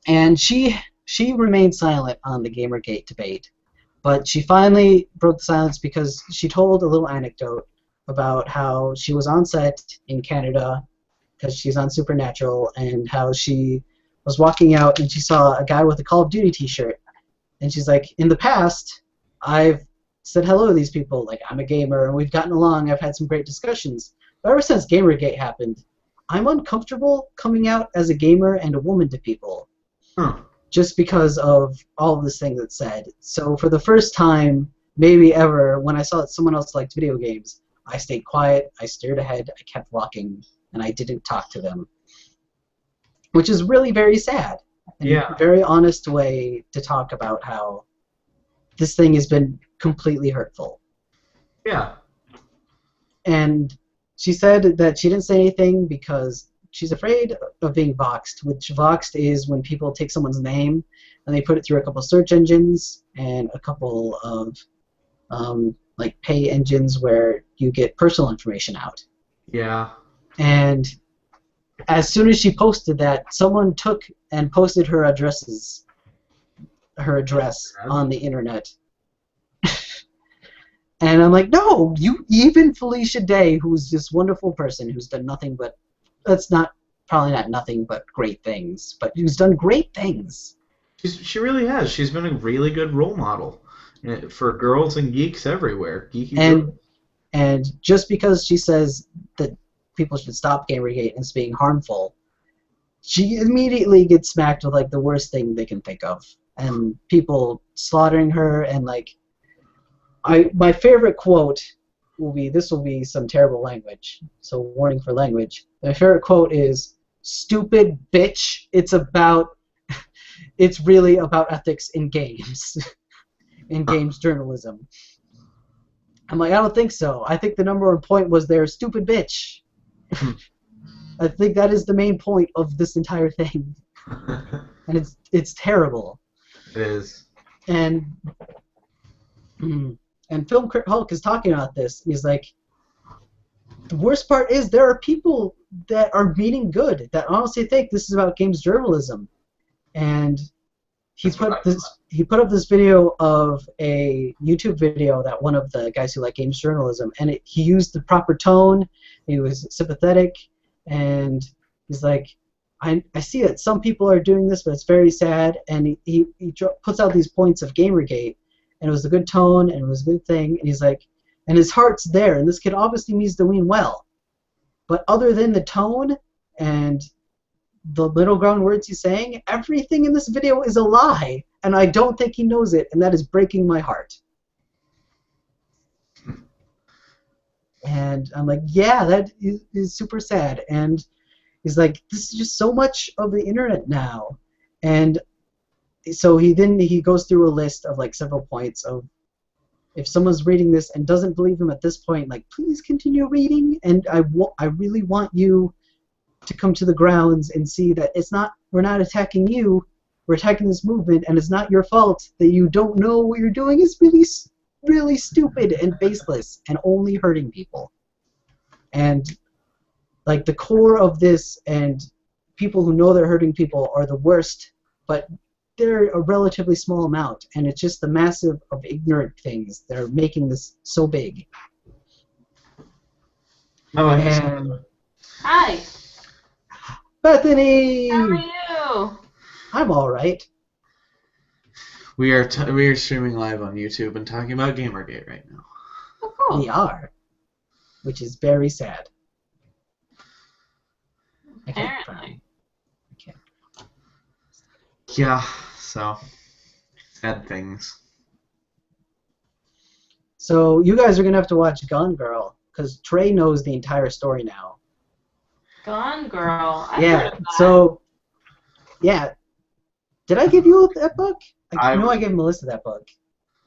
And she remained silent on the Gamergate debate, but she finally broke the silence because she told a little anecdote about how she was on set in Canada because she's on Supernatural, and how she was walking out and she saw a guy with a Call of Duty t-shirt, and she's like, in the past, I've said hello to these people, like, I'm a gamer, and we've gotten along, I've had some great discussions. But ever since Gamergate happened, I'm uncomfortable coming out as a gamer and a woman to people. Huh. Just because of all of this thing that's said. So for the first time, maybe ever, when I saw that someone else liked video games, I stayed quiet, I stared ahead, I kept walking, and I didn't talk to them. Which is really very sad. And Yeah. very honest way to talk about how this thing has been completely hurtful. Yeah. And she said that she didn't say anything because she's afraid of being voxed, which voxed is when people take someone's name and they put it through a couple of search engines and a couple of like pay engines where you get personal information out. Yeah. And as soon as she posted that, someone took and posted her address on the internet. And I'm like, no, you, even Felicia Day, who's this wonderful person who's done nothing but, probably not nothing but great things, but who's done great things. She really has. She's been a really good role model for girls and geeks everywhere. Geeky girls. And just because she says that people should stop Gamergate and it's being harmful, she immediately gets smacked with like the worst thing they can think of, and people slaughtering her. And like, my favorite quote will be, this will be some terrible language, so warning for language. My favorite quote is, "Stupid bitch, it's really about ethics in games." In games journalism. I'm like, I don't think so. I think the number one point was their stupid bitch. I think that is the main point of this entire thing. And it's terrible. It is. And Film Crit Hulk is talking about this. He's like, the worst part is there are people that are meaning good, that honestly think this is about games journalism. And he put up this video of a YouTube video that one of the guys who like games journalism, and he used the proper tone. He was sympathetic, and he's like, I see that some people are doing this, but it's very sad. And he puts out these points of Gamergate, and it was a good tone, and it was a good thing. And he's like, and his heart's there, and this kid obviously means to mean well. But other than the tone and the middle ground words he's saying, everything in this video is a lie, and I don't think he knows it, and that is breaking my heart. And I'm like, yeah, that is super sad. And he's like, this is just so much of the internet now. And so he goes through a list of like several points of, if someone's reading this and doesn't believe him at this point, like, please continue reading, and I really want you to come to the grounds and see that we're not attacking you, we're attacking this movement, and it's not your fault that you don't know what you're doing is really, really stupid and baseless and only hurting people. And like the core of this, and people who know they're hurting people are the worst, but they're a relatively small amount, and it's just the massive of ignorant things that are making this so big. Hi. Bethany! How are you? I'm alright. We are streaming live on YouTube and talking about Gamergate right now. Oh, cool. We are. Which is very sad. Apparently. Yeah, so sad things. So you guys are going to have to watch Gone Girl, because Trey knows the entire story now. Gone Girl. I Yeah, heard of that. so, yeah. Did I give you that book? I I know I gave Melissa that book.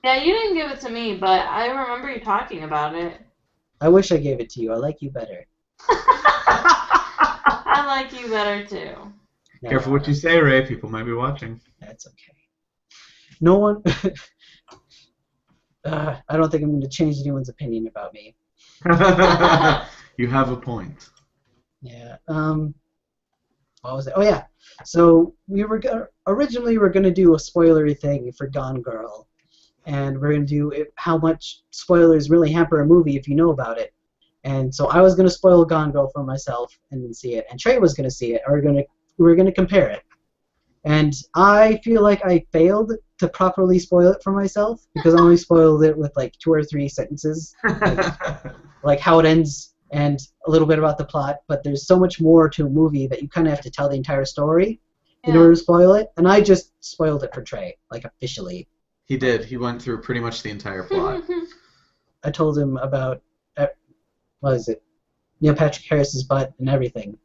Yeah, you didn't give it to me, but I remember you talking about it. I wish I gave it to you. I like you better. I like you better too. No, Careful what you say, Ray. People might be watching. That's okay. No one... I don't think I'm going to change anyone's opinion about me. You have a point. Yeah. What was it? Oh yeah. So originally we were gonna do a spoilery thing for Gone Girl, and we're gonna do how much spoilers really hamper a movie if you know about it. And so I was gonna spoil Gone Girl for myself and then see it, and Trey was gonna see it. We were gonna compare it. And I feel like I failed to properly spoil it for myself because I only spoiled it with like 2 or 3 sentences, like how it ends and a little bit about the plot, but there's so much more to a movie that you kind of have to tell the entire story in order to spoil it, and I just spoiled it for Trey, like officially. He did. He went through pretty much the entire plot. I told him about what is it? Neil Patrick Harris's butt and everything.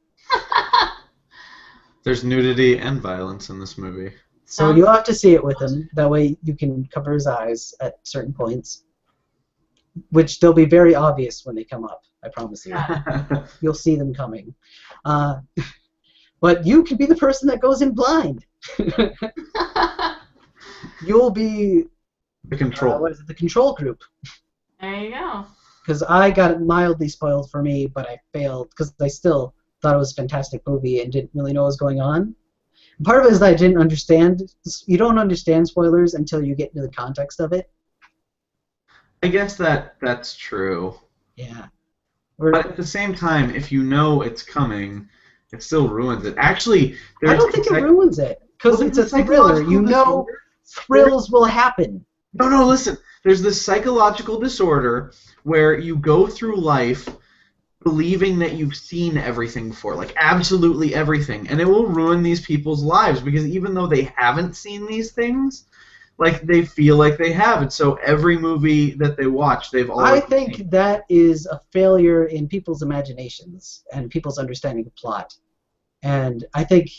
There's nudity and violence in this movie. So you'll have to see it with him. That way you can cover his eyes at certain points, which they'll be very obvious when they come up. I promise you. You'll see them coming. But you can be the person that goes in blind. You'll be The control. what is it? The control group. There you go. Because I got it mildly spoiled for me, but I failed because I still thought it was a fantastic movie and didn't really know what was going on. And part of it is that I didn't understand. You don't understand spoilers until you get into the context of it. I guess that's true. Yeah. But at the same time, if you know it's coming, it still ruins it. Actually, I don't think it ruins it because it's a thriller. You know, thrills will happen. No, listen. There's this psychological disorder where you go through life believing that you've seen everything before, like absolutely everything, and it will ruin these people's lives because even though they haven't seen these things, like they feel like they have, and so every movie that they watch, they've already I think that is a failure in people's imaginations and people's understanding of plot. And I think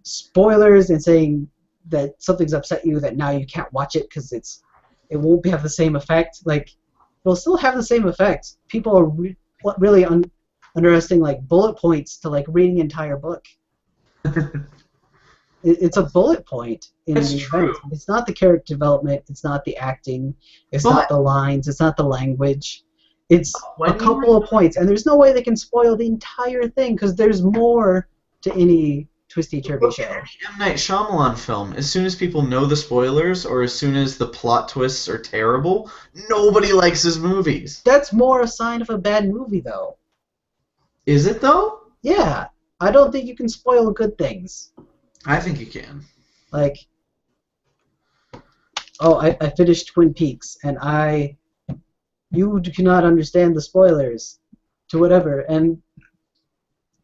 spoilers and saying that something's upset you that now you can't watch it because it won't have the same effect. Like, it'll still have the same effect. People are really underestimating like bullet points to like reading an entire book. It's a bullet point in That's the true. event. It's not the character development. It's not the acting. It's not the lines. It's not the language. It's a couple of points, and there's no way they can spoil the entire thing because there's more to any twisty-turvy show. M. Night Shyamalan film, as soon as people know the spoilers or as soon as the plot twists are terrible, nobody likes his movies. That's more a sign of a bad movie, though. Is it, though? Yeah. I don't think you can spoil good things. I think you can. Like, I finished Twin Peaks, and you cannot understand the spoilers to whatever, and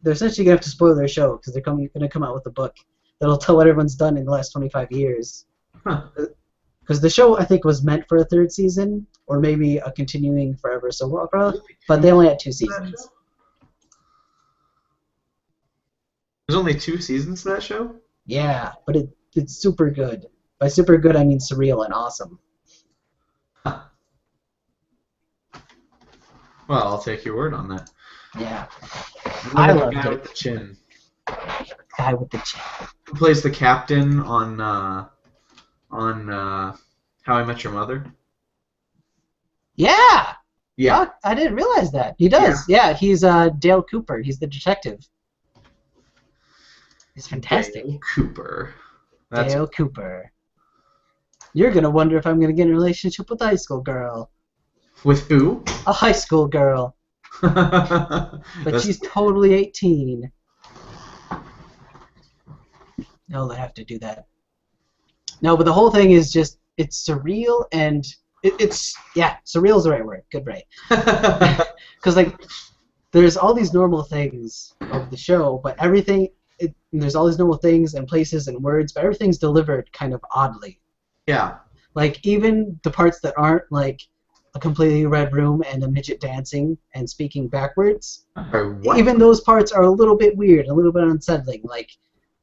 they're essentially going to have to spoil their show because they're going to come out with a book that'll tell what everyone's done in the last 25 years. Because the show, I think, was meant for a third season, or maybe a continuing forever so opera, but they only had 2 seasons. There's only 2 seasons to that show? Yeah, but it's super good. By super good, I mean surreal and awesome. Huh. Well, I'll take your word on that. Yeah. I loved guy it. with the chin. Guy with the chin. Who plays the captain on How I Met Your Mother? Yeah! Yeah. Oh, I didn't realize that. He does. Yeah, he's Dale Cooper. He's the detective. He's fantastic. Dale Cooper. Dale Cooper. You're going to wonder if I'm going to get in a relationship with a high school girl. With who? A high school girl. But she's totally 18. No, they have to do that. No, but the whole thing is just, it's surreal and surreal is the right word. Good, right. Because, like, there's all these normal things of the show, but everything, there's all these normal things and places and words, but everything's delivered kind of oddly. Yeah. Like, even the parts that aren't, like, a completely red room and a midget dancing and speaking backwards, even those parts are a little bit weird, a little bit unsettling. Like,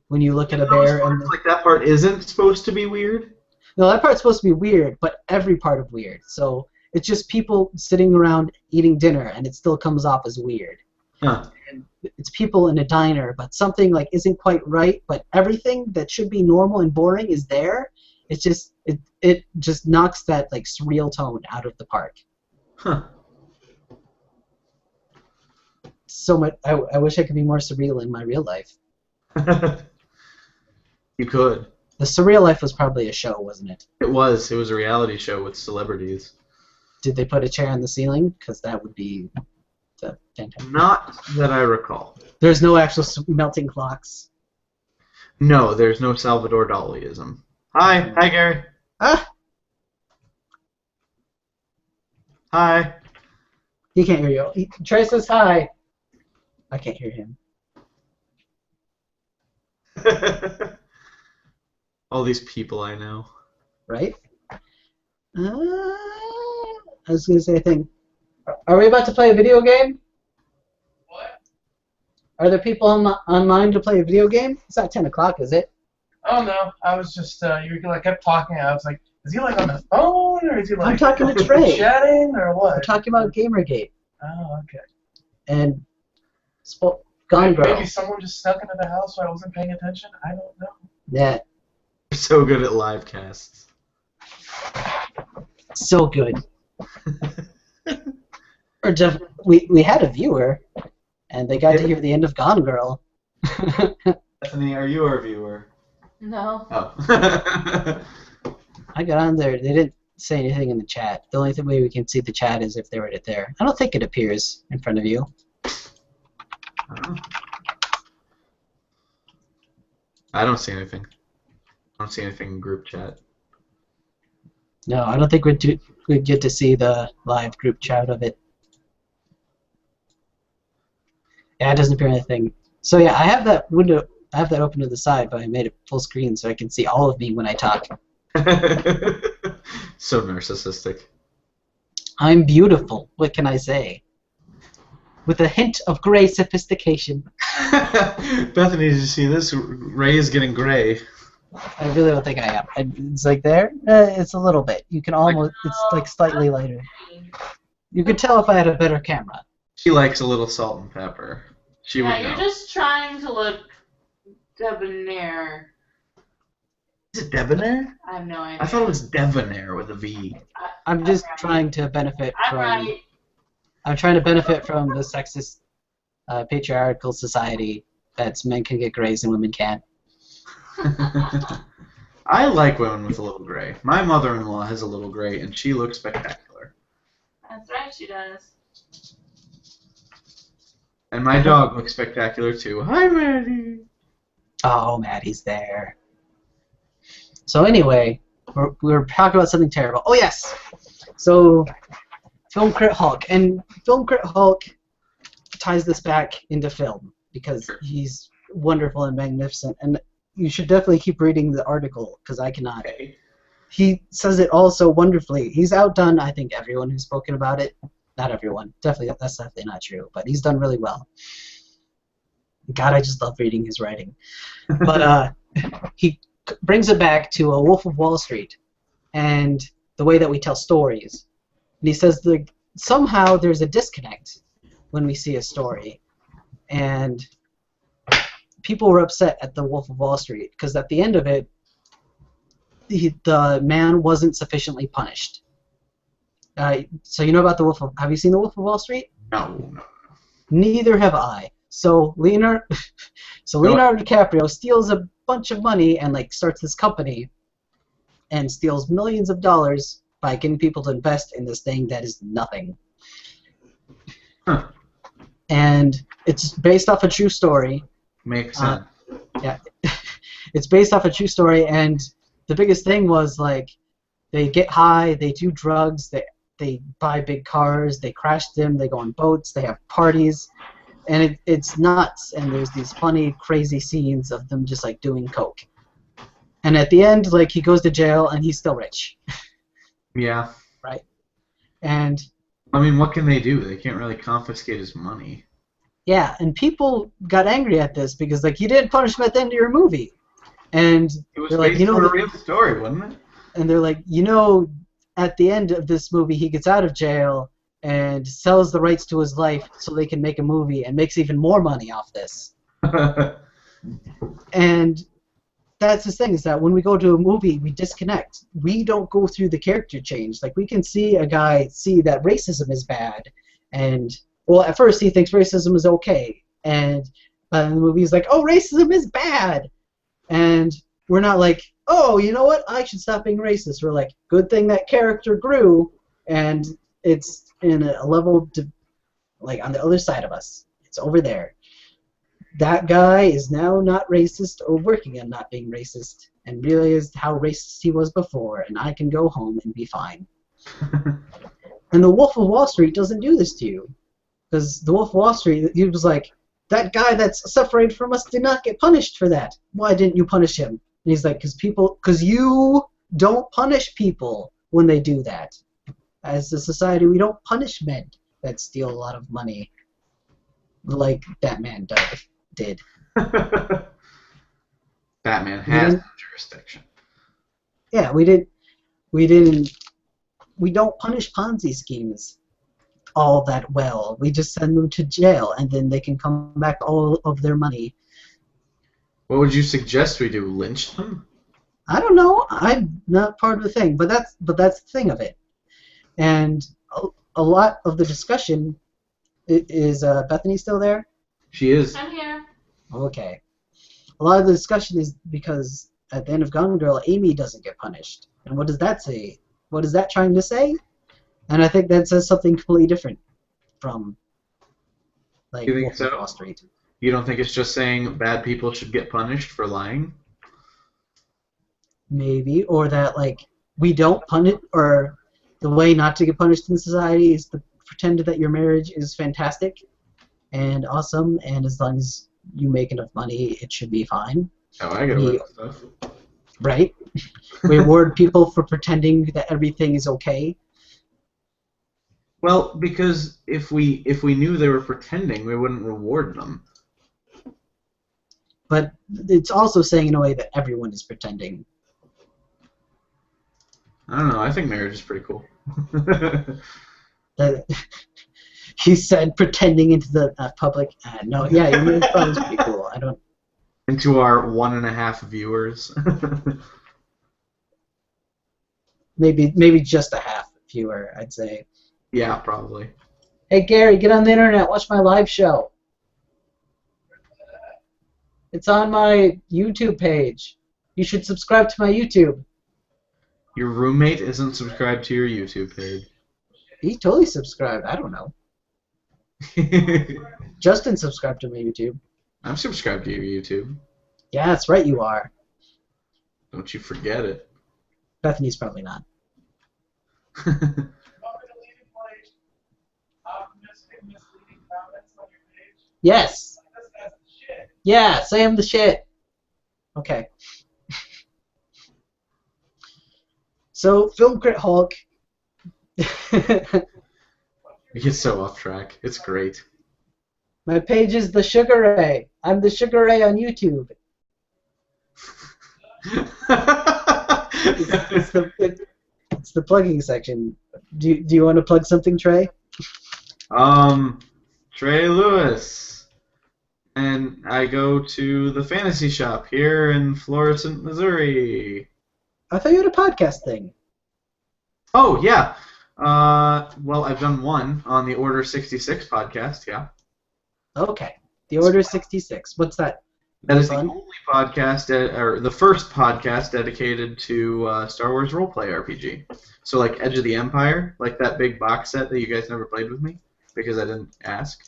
when you look at a bear and... Like, that part isn't supposed to be weird? No, that part's supposed to be weird, but every part of weird. So it's just people sitting around eating dinner, and it still comes off as weird. Huh. And it's people in a diner, but something like isn't quite right, but everything that should be normal and boring is there. It's just it just knocks that like surreal tone out of the park. Huh. So much. I wish I could be more surreal in my real life. You could. The Surreal Life was probably a show, wasn't it? It was. It was a reality show with celebrities. Did they put a chair on the ceiling? Because that would be fantastic. Not that I recall. There's no actual melting clocks. No, there's no Salvador Daliism. Hi. Hi, Gary. Ah! Hi. He can't hear you. Trey says hi. I can't hear him. All these people I know. Right? I was gonna say a thing. Are we about to play a video game? What? Are there people online to play a video game? It's not 10 o'clock, is it? Oh no, I was just you like kept talking. I was like, is he like on the phone or is he like I'm talking to Trey. chatting or what? We're talking about Gamergate Oh, okay. and Gone Girl. Maybe someone just snuck into the house while I wasn't paying attention. I don't know. Yeah, You're so good at live casts. so good. We had a viewer, and they got to hear the end of Gone Girl. Bethany, are you our viewer? No. Oh. I got on there. They didn't say anything in the chat. The only way we can see the chat is if they were there. I don't think it appears in front of you. I don't see anything. I don't see anything in group chat. No, I don't think we'd get to see the live group chat of it. Yeah, it doesn't appear anything. So yeah, I have that window. I have that open to the side, but I made it full screen so I can see all of me when I talk. So narcissistic. I'm beautiful. What can I say? With a hint of gray sophistication. Bethany, did you see this? Ray is getting gray. I really don't think I am. It's like there. It's a little bit. You can almost. It's like slightly lighter. You could tell if I had a better camera. She likes a little salt and pepper. She Yeah, would you're know. just trying to look debonair. Is it debonair? I have no idea. I thought it was debonair with a V. I'm just trying to benefit I'm from. right. I'm trying to benefit from the sexist, patriarchal society that's men can get grays and women can't. I like women with a little gray. My mother-in-law has a little gray, and she looks spectacular. That's right, she does. And my dog looks spectacular too. Hi, Maddie. Oh, Maddie's there. So anyway, we're talking about something terrible. Oh yes. So, Film Crit Hulk, and Film Crit Hulk ties this back into film because he's wonderful and magnificent, and you should definitely keep reading the article because I cannot. Okay. He says it all so wonderfully. He's outdone, I think, everyone who's spoken about it. Not everyone. Definitely, that's definitely not true. But he's done really well. God, I just love reading his writing. But he brings it back to a Wolf of Wall Street and the way that we tell stories. And he says that somehow there's a disconnect when we see a story. And people were upset at the Wolf of Wall Street because at the end of it, the man wasn't sufficiently punished. So you know about the Wolf of... Have you seen the Wolf of Wall Street? No. Neither have I. So Leonardo DiCaprio steals a bunch of money and like starts this company and steals millions of dollars by getting people to invest in this thing that is nothing. Huh. And it's based off a true story. Makes sense. Yeah, it's based off a true story, and the biggest thing was like they get high, they do drugs, they buy big cars, they crash them, they go on boats, they have parties, and it's nuts. And there's these funny, crazy scenes of them just like doing coke. And at the end, like he goes to jail and he's still rich. Yeah. Right. And I mean, what can they do? They can't really confiscate his money. yeah, and people got angry at this because like you didn't punish him at the end of your movie. And It was they're like, based you know, on a real story, wasn't it? and they're like, you know, at the end of this movie, he gets out of jail and sells the rights to his life so they can make a movie and makes even more money off this. And that's the thing, is that when we go to a movie, we disconnect. We don't go through the character change. Like, we can see a guy see that racism is bad, and, well, at first he thinks racism is okay, and in the movie he's like, oh, racism is bad! And we're not like, oh, you know what, I should stop being racist. We're like, good thing that character grew, and it's in a level, like, on the other side of us. It's over there. That guy is now not racist or working on not being racist and realized how racist he was before, and I can go home and be fine. And the Wolf of Wall Street doesn't do this to you. Because the Wolf of Wall Street, he was like, that guy that's separated from us did not get punished for that. Why didn't you punish him? And he's like, because you don't punish people. when they do that. As a society, we don't punish men that steal a lot of money like Batman did. Batman We has no didn't- jurisdiction. Yeah, we don't punish Ponzi schemes all that well. We just send them to jail, and then they can come back all of their money. What would you suggest we do? Lynch them? I don't know. I'm not part of the thing, but that's the thing of it. And a lot of the discussion is Bethany still there? She is. I'm here. Okay. A lot of the discussion is because at the end of Gone Girl, Amy doesn't get punished. And what does that say? What is that trying to say? And I think that says something completely different from like You think Wolf of so? Wall Street. You don't think it's just saying bad people should get punished for lying? Maybe, or that like we don't punish, or the way not to get punished in society is to pretend that your marriage is fantastic and awesome, and as long as you make enough money, it should be fine. Oh, I get away with stuff. Right? We reward people for pretending that everything is okay. Well, because if we knew they were pretending, we wouldn't reward them. But it's also saying in a way that everyone is pretending. I don't know. I think marriage is pretty cool. That he said pretending into the public. No, yeah, your marriage probably is pretty cool. I don't. Into our 1.5 viewers. Maybe just a half viewer, I'd say. Yeah, probably. Hey Gary, get on the internet. Watch my live show. It's on my YouTube page. You should subscribe to my YouTube. Your roommate isn't subscribed to your YouTube page. He totally subscribed. I don't know. Justin subscribed to my YouTube. I'm subscribed to your YouTube. Yeah, that's right, you are. Don't you forget it. Bethany's probably not. Yes. Yeah, say I'm the shit. Okay. So, Film Crit Hulk. We get so off track. It's great. My page is the Sugar Ray. I'm the Sugar Ray on YouTube. It's the plugging section. Do you want to plug something, Trey? Trey Lewis. And I go to the fantasy shop here in Florissant, Missouri. I thought you had a podcast thing. Oh, yeah. Well, I've done one on the Order 66 podcast, yeah. Okay. The Order 66. What's that? That is the Fun? only podcast, or the first podcast dedicated to Star Wars roleplay RPG. So, like Edge of the Empire, like that big box set that you guys never played with me because I didn't ask.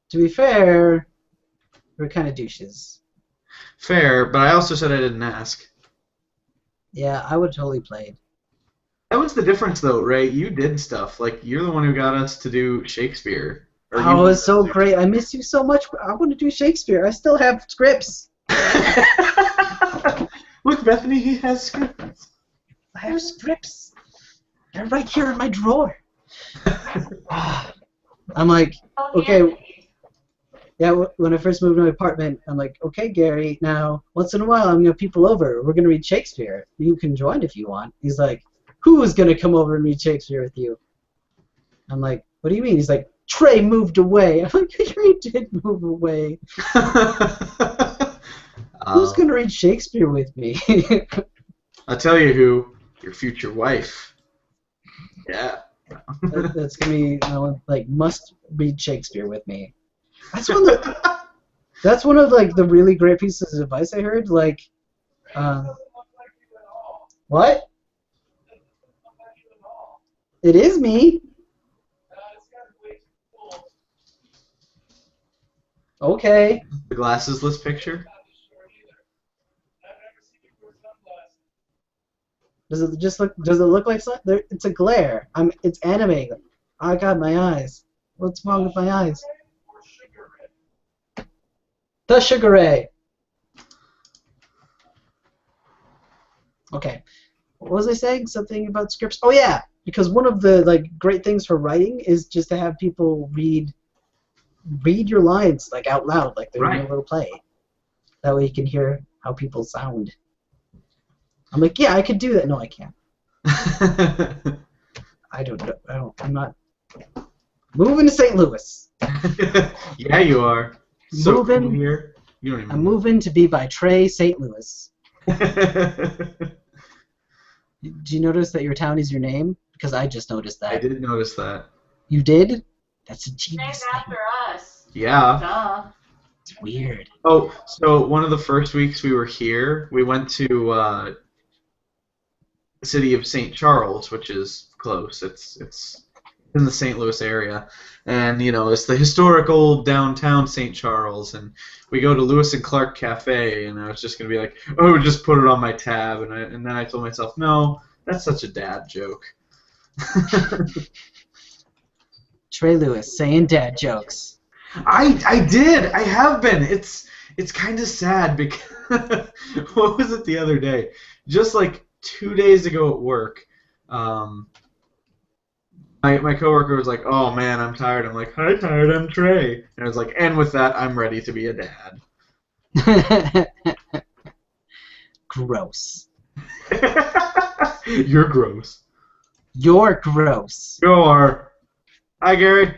To be fair, we're kind of douches. Fair, but I also said I didn't ask. Yeah, I would totally play. That was the difference, though, Ray. You did stuff. Like, you're the one who got us to do Shakespeare. Oh, it's so great. I miss you so much. I want to do Shakespeare. I still have scripts. Look, Bethany, he has scripts. I have scripts. They're right here in my drawer. I'm like, okay. Yeah, when I first moved to my apartment, I'm like, okay, Gary, now, once in a while, I'm going to have people over. We're going to read Shakespeare. You can join if you want. He's like, who is going to come over and read Shakespeare with you? I'm like, what do you mean? He's like, Trey moved away. I'm like, Trey did move away. Who's going to read Shakespeare with me? I'll tell you who. Your future wife. Yeah. That's going to be, like, must read Shakespeare with me. That's one of like the really great pieces of advice I heard. Like, what? It is me. Okay. The glassesless picture. Does it just look? Does it look like something? It's a glare. It's animating. I got my eyes. What's wrong with my eyes? The Sugar Ray. Okay. What was I saying? Something about scripts? Oh yeah, because one of the great things for writing is just to have people read your lines out loud, like they're in a little play. That way you can hear how people sound. I'm like, yeah, I could do that. No, I can't. I don't know. I'm not moving to St. Louis. Yeah, you are. So Moving here. You don't even. I'm moving to be by Trey, St. Louis. Do you notice that your town is your name? Because I just noticed that. I did notice that. You did? That's a Named genius after us. Yeah. Duh. It's weird. Oh, so one of the first weeks we were here, we went to the city of St. Charles, which is close. It's in the St. Louis area, and it's the historic old downtown St. Charles. And we go to Lewis and Clark Cafe, and I was just gonna be like, oh, just put it on my tab, and then I told myself, no, that's such a dad joke. Trey Lewis saying dad jokes. I did. I have been. It's kind of sad because what was it the other day? Just 2 days ago at work, my coworker was like, "Oh man, I'm tired." I'm like, "Hi, tired. I'm Trey." And I was like, "And with that, I'm ready to be a dad." Gross. You're gross. You're gross. You are. Hi, Gary.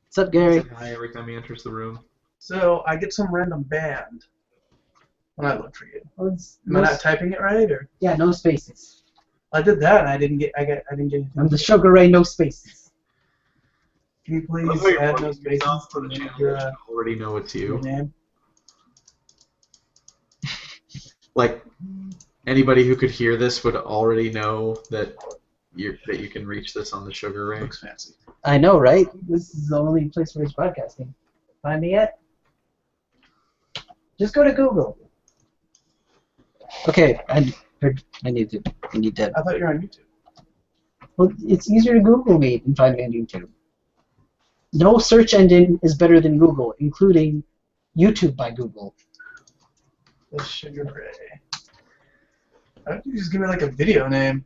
What's up, Gary? Say hi every time he enters the room. So I get some random band when I look for you. Well, Am I not typing it right, or yeah, no spaces. I did that and I didn't get anything. I'm the Sugar Ray, no spaces. Can you please Looks like add you're no spaces for to the channel. your I already know it's you. name? Anybody who could hear this would already know that you can reach this on the Sugar Ray. Looks fancy. I know, right? This is the only place where it's broadcasting. Find me yet? Just go to Google. Okay, I need to. I thought you were on YouTube. Well, it's easier to Google me than find me on YouTube. No search engine is better than Google, including YouTube by Google. The Sugar Ray. Why don't you just give me a video name?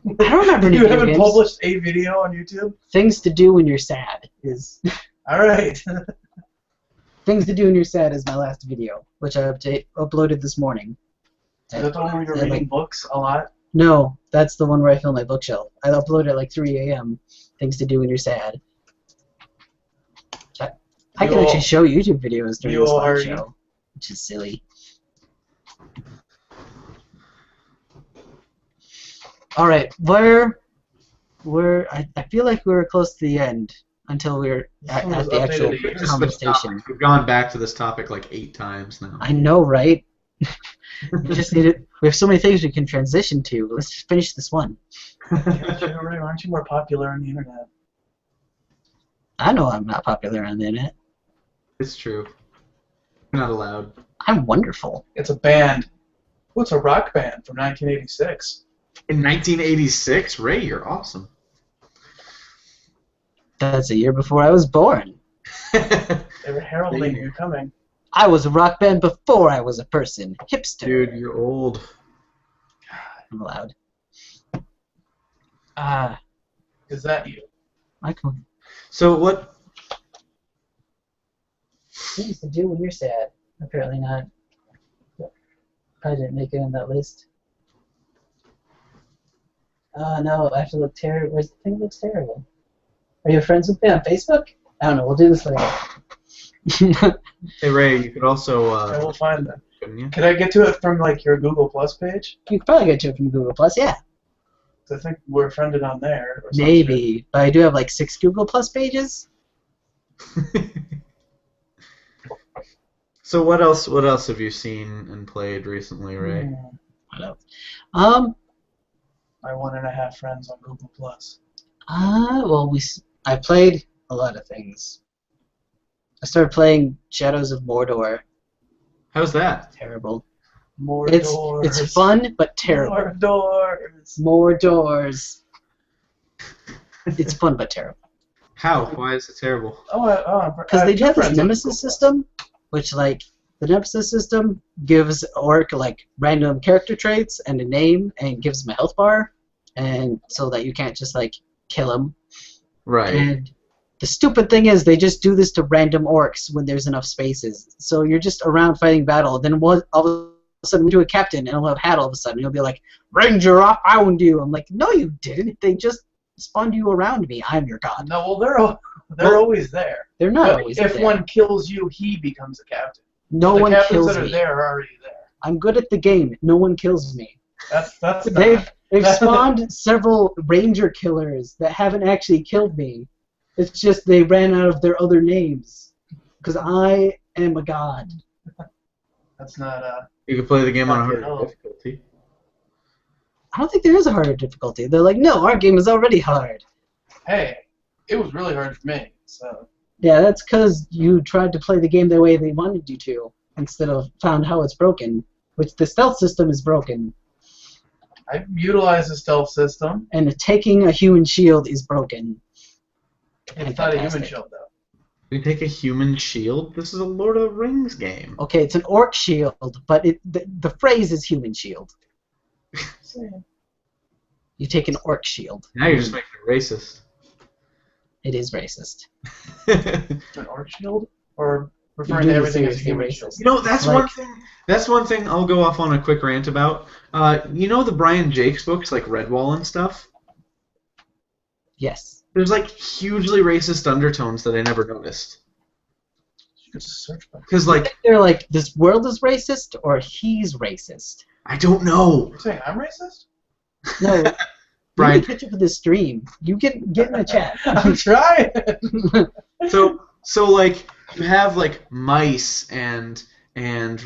I don't remember any You video haven't games. published a video on YouTube? Things to do when you're sad is Alright. Things to do when you're sad is my last video, which I uploaded this morning. Is that the one where you're And, reading books a lot? No, that's the one where I fill my bookshelf. I uploaded at 3 a.m. Things to do when you're sad. I can actually show YouTube videos during this live show, which is silly. All right, I feel like we were close to the end until we were at the actual conversation. We've gone back to this topic 8 times now. I know, right? We just need it. We have so many things we can transition to. Let's just finish this one. Yeah, Sugar Ray, aren't you more popular on the internet? I know I'm not popular on the internet. It's true. You're not allowed. I'm wonderful. It's a band. Oh, it's a rock band from 1986. In 1986, Ray, you're awesome. That's a year before I was born. They were heralding you coming. I was a rock band before I was a person. Hipster. Dude, you're old. I'm allowed. Is that you? Michael. So what? Things to do when you're sad. Apparently not. I didn't make it on that list. Oh no, I have to look terrible. Where's the thing that looks terrible? Are you friends with me on Facebook? I don't know, we'll do this later. Hey Ray, you could also. I will find them. Couldn't you? Can I get to it from your Google Plus page? You could probably get to it from Google Plus, yeah. I think we're friended on there. Or some Maybe. But I do have 6 Google Plus pages. So what else? What else have you seen and played recently, shit. Ray? What else? My 1.5 friends on Google Plus. Well, I played a lot of things. I started playing Shadows of Mordor. How's that? Terrible. More It's doors. fun, but terrible. More doors. More doors. It's fun, but terrible. How? Why is it terrible? Oh, Because they do have this nemesis system, which The Nemesis system gives Orc like random character traits and a name, and gives him a health bar, and so that you can't just like kill him. Right. And the stupid thing is they just do this to random orcs when there's enough spaces. So you're just around fighting battle, then all of a sudden we do a captain, and he'll have hat all of a sudden. He'll be like, Ranger, I found you. I'm like, no, you didn't. They just spawned you around me. I'm your god. No, well, they're always there. They're not But always if there. one kills you, he becomes a captain. No the one captains kills that are me. there are already there. I'm good at the game. No one kills me. That's They've spawned several ranger killers that haven't actually killed me. It's just they ran out of their other names. Because I am a god. That's not You can play the game on a Fucking harder hell. difficulty. I don't think there is a harder difficulty. They're like, no, our game is already hard. Hey, it was really hard for me. So Yeah, that's because you tried to play the game the way they wanted you to, instead of found how it's broken. Which the stealth system is broken. I utilized the stealth system. And taking a human shield is broken. It's not a human Fantastic. shield though. You take a human shield? This is a Lord of the Rings game. Okay, it's an orc shield, but the phrase is human shield. You take an orc shield. Now you're just making it racist. It is racist. An orc shield, or You referring do to the everything as a seriously human racist. shield. You know, that's Like- one thing. That's one thing I'll go off on a quick rant about. You know the Brian Jakes books, like Redwall and stuff? Yes. There's like hugely racist undertones that I never noticed. You could just search for it. Because like, They're like, this world is racist, or he's racist. I don't know. You're saying I'm racist? No, you Brian, can pitch it for the stream. You get in the chat. I'm trying. so like you have like mice and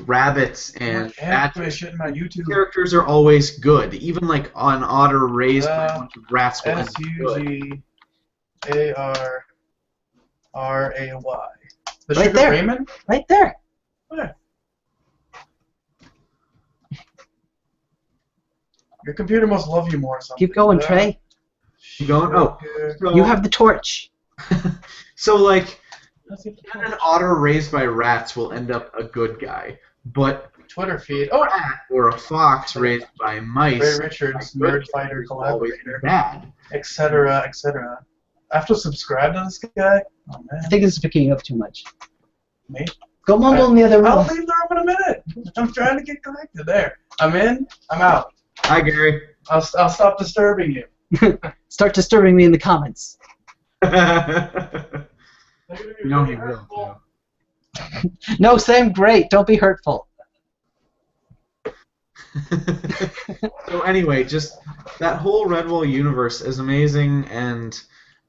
rabbits and Cat bad shit in my YouTube. characters are always good. Even like an otter raised by a bunch of rats will end up good. SUGARRAY. The Right Sugar there. Raymond? Right there. Where? Your computer must love you more or something. Keep going, Trey. Keep going? Oh. So, You have the torch. so like Let's see if even an otter raised by rats will end up a good guy, but Twitter feed. a Oh, rat or a fox raised by mice Ray Richards, nerd fighter will always be collaborator, bad. etc., etc. I have to subscribe to this guy? Oh, man. I think it's picking up too much. Me? Go mumble in the other I'll room. leave the room in a minute. I'm trying to get connected. There. I'm in. I'm out. Hi, Gary. I'll stop disturbing you. Start disturbing me in the comments. No, he will. No, Sam, great. Don't be hurtful. So anyway, just that whole Redwall universe, as amazing and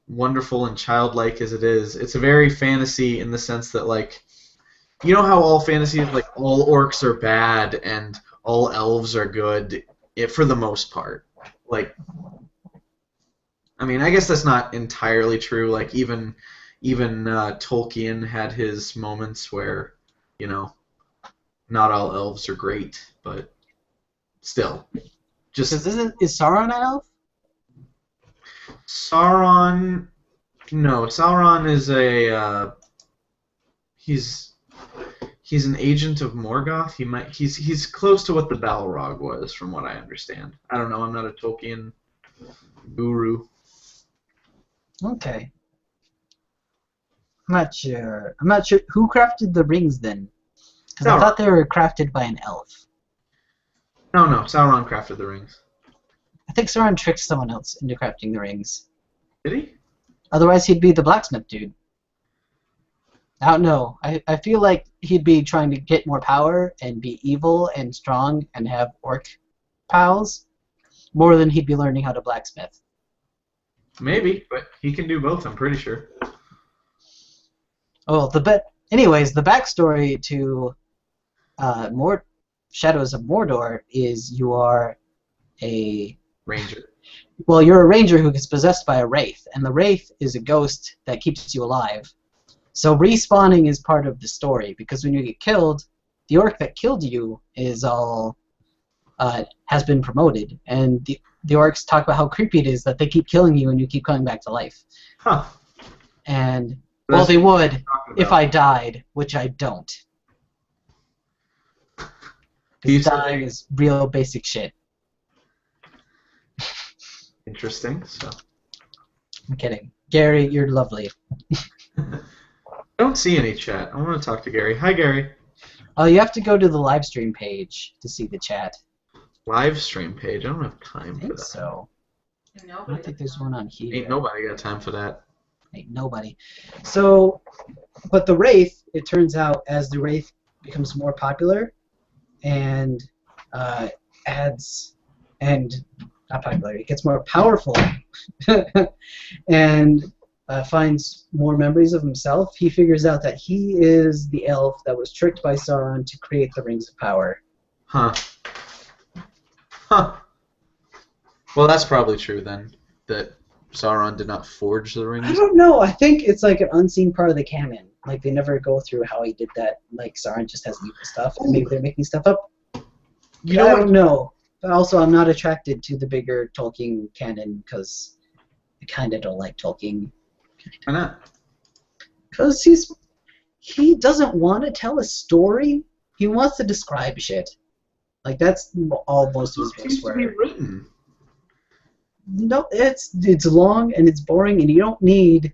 wonderful and childlike as it is, it's a very fantasy in the sense that, like, you know how all fantasy is like all orcs are bad and all elves are good, for the most part. Like, I mean, I guess that's not entirely true. Like, even Tolkien had his moments where, you know, not all elves are great, but still, just Is Sauron an elf? Sauron. No, Sauron is a he's an agent of Morgoth. He's close to what the Balrog was, from what I understand. I don't know. I'm not a Tolkien guru. Okay. I'm not sure. Who crafted the rings then? Because I Sauron. thought they were crafted by an elf. No, Sauron crafted the rings. I think Sauron tricked someone else into crafting the rings. Did he? Otherwise, he'd be the blacksmith dude. I don't know. I feel like he'd be trying to get more power and be evil and strong and have orc pals more than he'd be learning how to blacksmith. Maybe, but he can do both. I'm pretty sure. Oh, anyways, the backstory to Shadows of Mordor is you are a Ranger. Well, you're a ranger who gets possessed by a wraith, and the wraith is a ghost that keeps you alive. So respawning is part of the story, because when you get killed, the orc that killed you is all has been promoted, and the orcs talk about how creepy it is that they keep killing you and you keep coming back to life. Huh. And well, they would if I died, which I don't. Because dying is real basic shit. Interesting. So. I'm kidding. Gary, you're lovely. I don't see any chat. I want to talk to Gary. Hi, Gary. Oh, you have to go to the live stream page to see the chat. Live stream page? I don't have time for that. I think so. I don't think there's one on here. Ain't nobody got time for that. Ain't nobody. So, but the Wraith, it turns out, as the Wraith becomes more popular and not popular, it gets more powerful and finds more memories of himself, he figures out that he is the elf that was tricked by Sauron to create the Rings of Power. Huh. Huh. Well, that's probably true then, that Sauron did not forge the rings. I don't know. I think it's like an unseen part of the canon. Like, they never go through how he did that. Like, Sauron just has evil stuff, and maybe they're making stuff up. I don't know. But also, I'm not attracted to the bigger Tolkien canon, because I kind of don't like Tolkien. Why not? Because he doesn't want to tell a story. He wants to describe shit. Like, that's all most of his books were. To be written. No, it's long and it's boring, and you don't need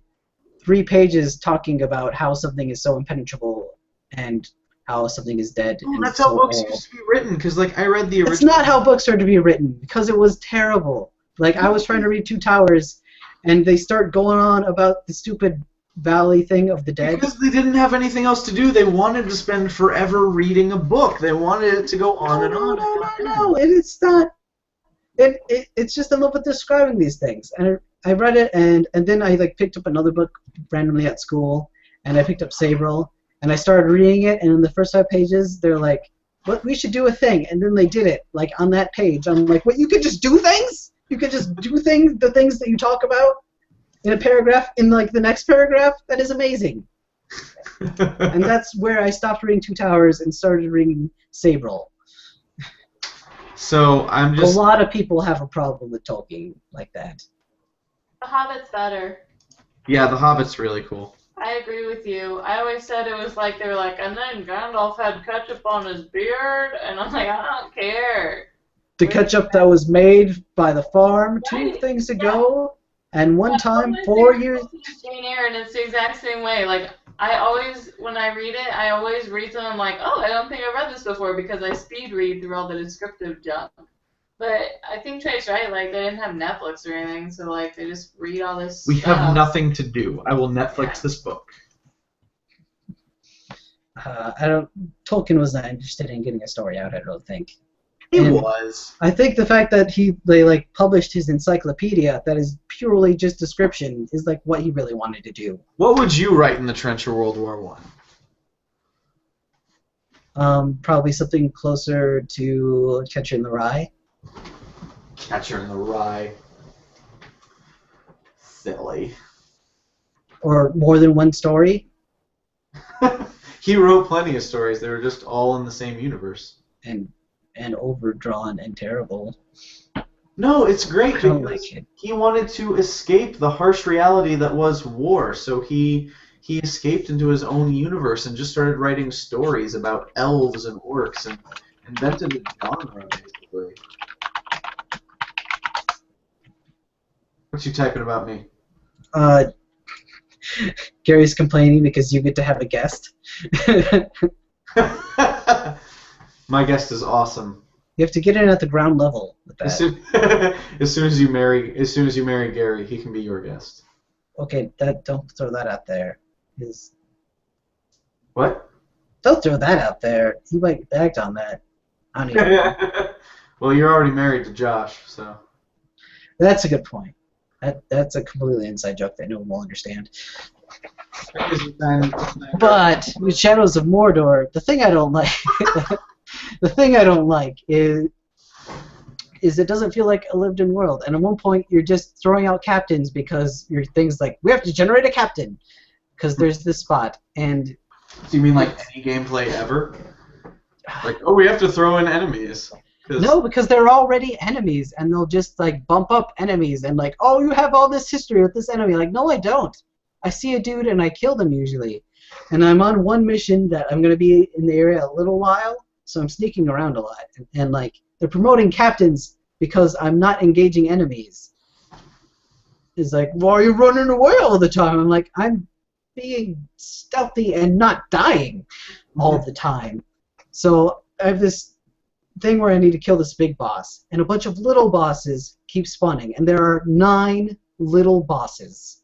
3 pages talking about how something is so impenetrable and how something is dead. Oh, and that's so how books old. used to be written, because like I read the original. It's not how books are to be written, because it was terrible. Like, I was trying to read Two Towers, and they start going on about the stupid valley thing of the dead. Because they didn't have anything else to do. They wanted to spend forever reading a book. They wanted it to go on and on. No, it's not. It's just a little bit describing these things. And I read it, and then I like picked up another book randomly at school, and I picked up Sabril, and I started reading it, and in the first 5 pages, they're like, "What, we should do a thing," and then they did it, like on that page. I'm like, "What? You could just do things? You could just do things, the things that you talk about in a paragraph, in like the next paragraph? That is amazing." And that's where I stopped reading Two Towers and started reading Sabril. So I'm just. A lot of people have a problem with Tolkien like that. The Hobbit's better. Yeah, The Hobbit's really cool. I agree with you. I always said it was like they were like, and then Gandalf had ketchup on his beard, and I'm like, I don't care. The ketchup that was made by the farm 2 Right. things ago, and one time Well, 4 years. Jane Eyre, and it's the exact same way. Like, I always, when I read it, I always read them. I'm like, oh, I don't think I've read this before because I speed read through all the descriptive junk. But I think Trey's right. Like, they didn't have Netflix or anything, so like they just read all this. We stuff. have nothing to do. I will Netflix this book. Tolkien was not interested in getting a story out, I don't think. He And was. I think the fact that they like published his encyclopedia that is purely just description is like what he really wanted to do. What would you write in the trench of World War I? Probably something closer to Catcher in the Rye. Catcher in the Rye. Silly. Or more than one story. He wrote plenty of stories. They were just all in the same universe. And overdrawn and terrible. No, it's great I don't because like it. he wanted to escape the harsh reality that was war. So he escaped into his own universe and just started writing stories about elves and orcs and invented a genre, basically. What you typing about me? Gary's complaining because you get to have a guest. My guest is awesome. You have to get in at the ground level with that. As soon as you marry Gary, he can be your guest. Okay, don't throw that out there. What? Don't throw that out there. He might act on that. I don't even know. Well, you're already married to Josh, so. That's a good point. That's a completely inside joke that no one will understand. But with Shadows of Mordor, the thing I don't like, is it doesn't feel like a lived-in world. And at one point, you're just throwing out captains because your thing's like, we have to generate a captain because there's this spot. And do you mean like any gameplay ever? Like, oh, we have to throw in enemies. No, because they're already enemies, and they'll just like bump up enemies and like, oh, you have all this history with this enemy. Like, no, I don't. I see a dude and I kill them usually. And I'm on one mission that I'm going to be in the area a little while, so I'm sneaking around a lot, and like they're promoting captains because I'm not engaging enemies. It's like, why are you running away all the time? I'm like, I'm being stealthy and not dying all the time. So I have this thing where I need to kill this big boss, and a bunch of little bosses keep spawning, and there are 9 little bosses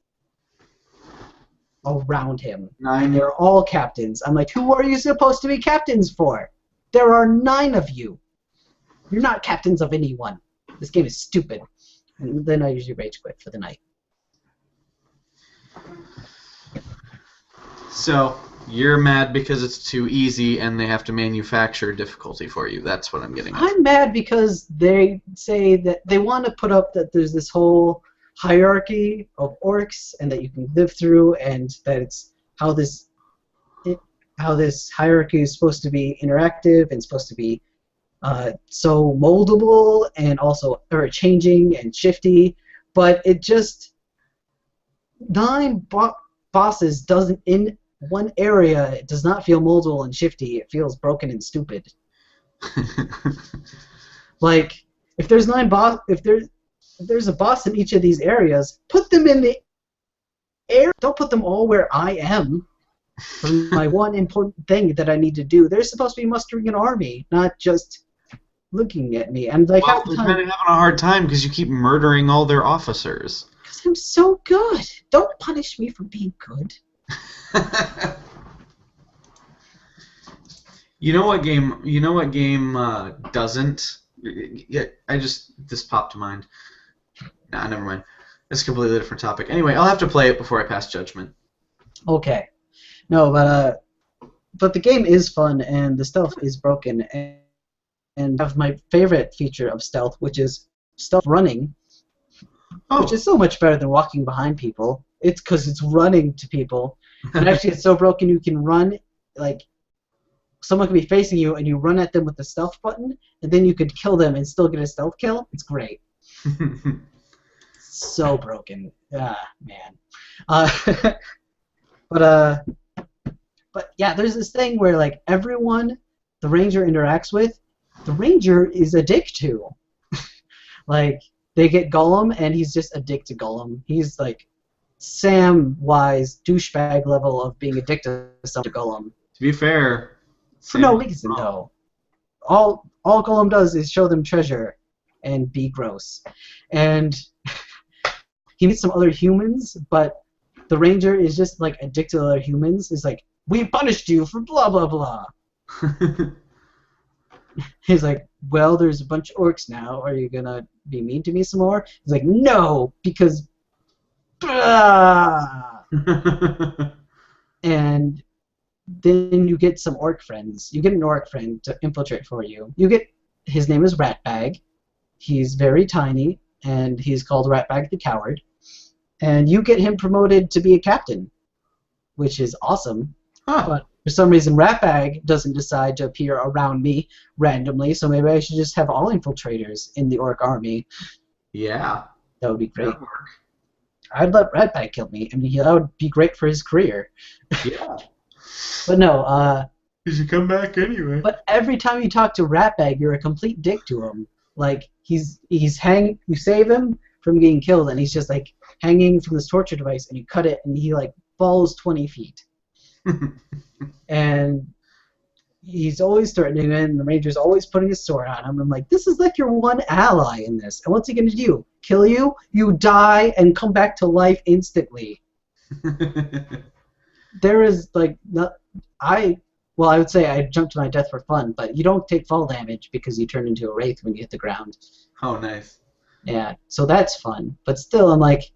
around him. 9. They're all captains. I'm like, who are you supposed to be captains for? There are 9 of you. You're not captains of anyone. This game is stupid. And then I usually rage quit for the night. So, you're mad because it's too easy and they have to manufacture difficulty for you. That's what I'm getting at. I'm mad because they say that they want to put up that there's this whole hierarchy of orcs and that you can live through, and that it's how this hierarchy is supposed to be interactive and supposed to be so moldable and also ever-changing and shifty, but it just 9 bosses doesn't in one area. It does not feel moldable and shifty. It feels broken and stupid. Like if there's 9 if there's a boss in each of these areas, put them in the air. Don't put them all where I am. For my one important thing that I need to do, they're supposed to be mustering an army, not just looking at me. And like Well, they're kind of having a hard time because you keep murdering all their officers. because I'm so good. Don't punish me for being good. You know what game? You know what game doesn't? Yeah, this popped to mind. Nah, never mind. It's a completely different topic. Anyway, I'll have to play it before I pass judgment. Okay. No, but the game is fun and the stealth is broken, and I have my favorite feature of stealth, which is stealth running, which is so much better than walking behind people. It's because it's running to people, and actually it's so broken you can run, like someone could be facing you and you run at them with the stealth button, and then you could kill them and still get a stealth kill. It's great. So broken. Ah, man. But yeah, there's this thing where like everyone the ranger interacts with, the ranger is a dick to. Like they get Gollum and he's just a dick to Gollum. He's like Sam-wise douchebag level of being a dick to Gollum. To be fair, For no reason though. All Gollum does is show them treasure and be gross. And he meets some other humans, but the ranger is just like a dick to the other humans. Is like, we punished you for blah blah blah. He's like, well, there's a bunch of orcs now. Are you gonna be mean to me some more? He's like, no, because and then you get some orc friends. You get an orc friend to infiltrate for you. His name is Ratbag. He's very tiny, and he's called Ratbag the Coward. And you get him promoted to be a captain, which is awesome. Huh. But for some reason, Ratbag doesn't decide to appear around me randomly, so maybe I should just have all infiltrators in the orc army. Yeah. That would be great. I'd let Ratbag kill me. I mean, that would be great for his career. Yeah. But no, He should come back anyway. but every time you talk to Ratbag, you're a complete dick to him. Like, you save him from getting killed, and he's just, like, hanging from this torture device, and you cut it, and he, like, falls 20 feet. And he's always threatening him, and the ranger's always putting his sword on him. I'm like, this is like your one ally in this. And what's he going to do? Kill you? You die and come back to life instantly. There is, like, I would say I jumped to my death for fun, but you don't take fall damage because you turn into a wraith when you hit the ground. Oh, nice. Yeah, so that's fun. But still, I'm like,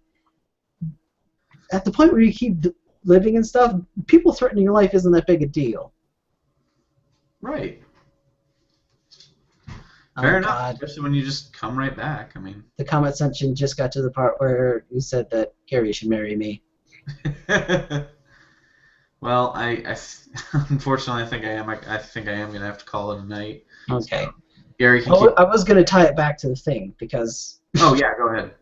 at the point where you keep living and stuff, people threatening your life isn't that big a deal. Right. Fair enough. God. Especially when you just come right back. I mean. The comment section just got to the part where you said that Gary should marry me. Well, unfortunately, I think I am. I think I am gonna have to call it a night. Okay. So, Gary, can I was gonna tie it back to the thing because. Oh yeah, go ahead.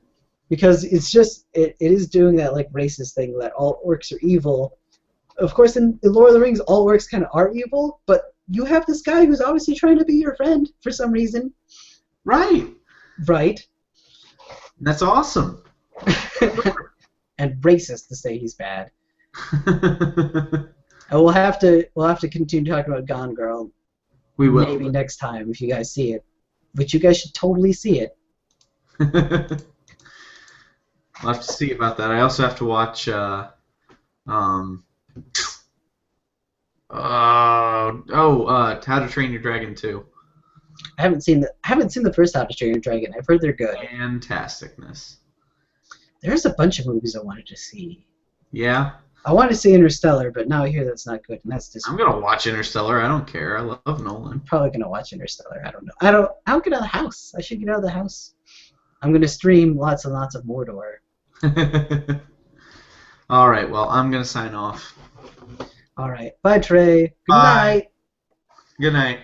Because it's just it is doing that like racist thing that all orcs are evil. Of course, in Lord of the Rings, all orcs kind of are evil, but you have this guy who's obviously trying to be your friend for some reason. Right. Right. That's awesome. And racist to say he's bad. And we'll have to continue talking about Gone Girl. We will. Maybe next time if you guys see it. But you guys should totally see it. I'll have to see about that. I also have to watch How to Train Your Dragon 2. I haven't seen the first How to Train Your Dragon. I've heard they're good. Fantasticness. There's a bunch of movies I wanted to see. Yeah. I wanted to see Interstellar, but now I hear that's not good, and that's just. I'm gonna watch Interstellar. I don't care. I love Nolan. I'm probably gonna watch Interstellar. I don't know. I'll get out of the house. I should get out of the house. I'm gonna stream lots and lots of Mordor. All right. Well, I'm gonna sign off. All right. Bye, Trey. Good Bye. night. Good night.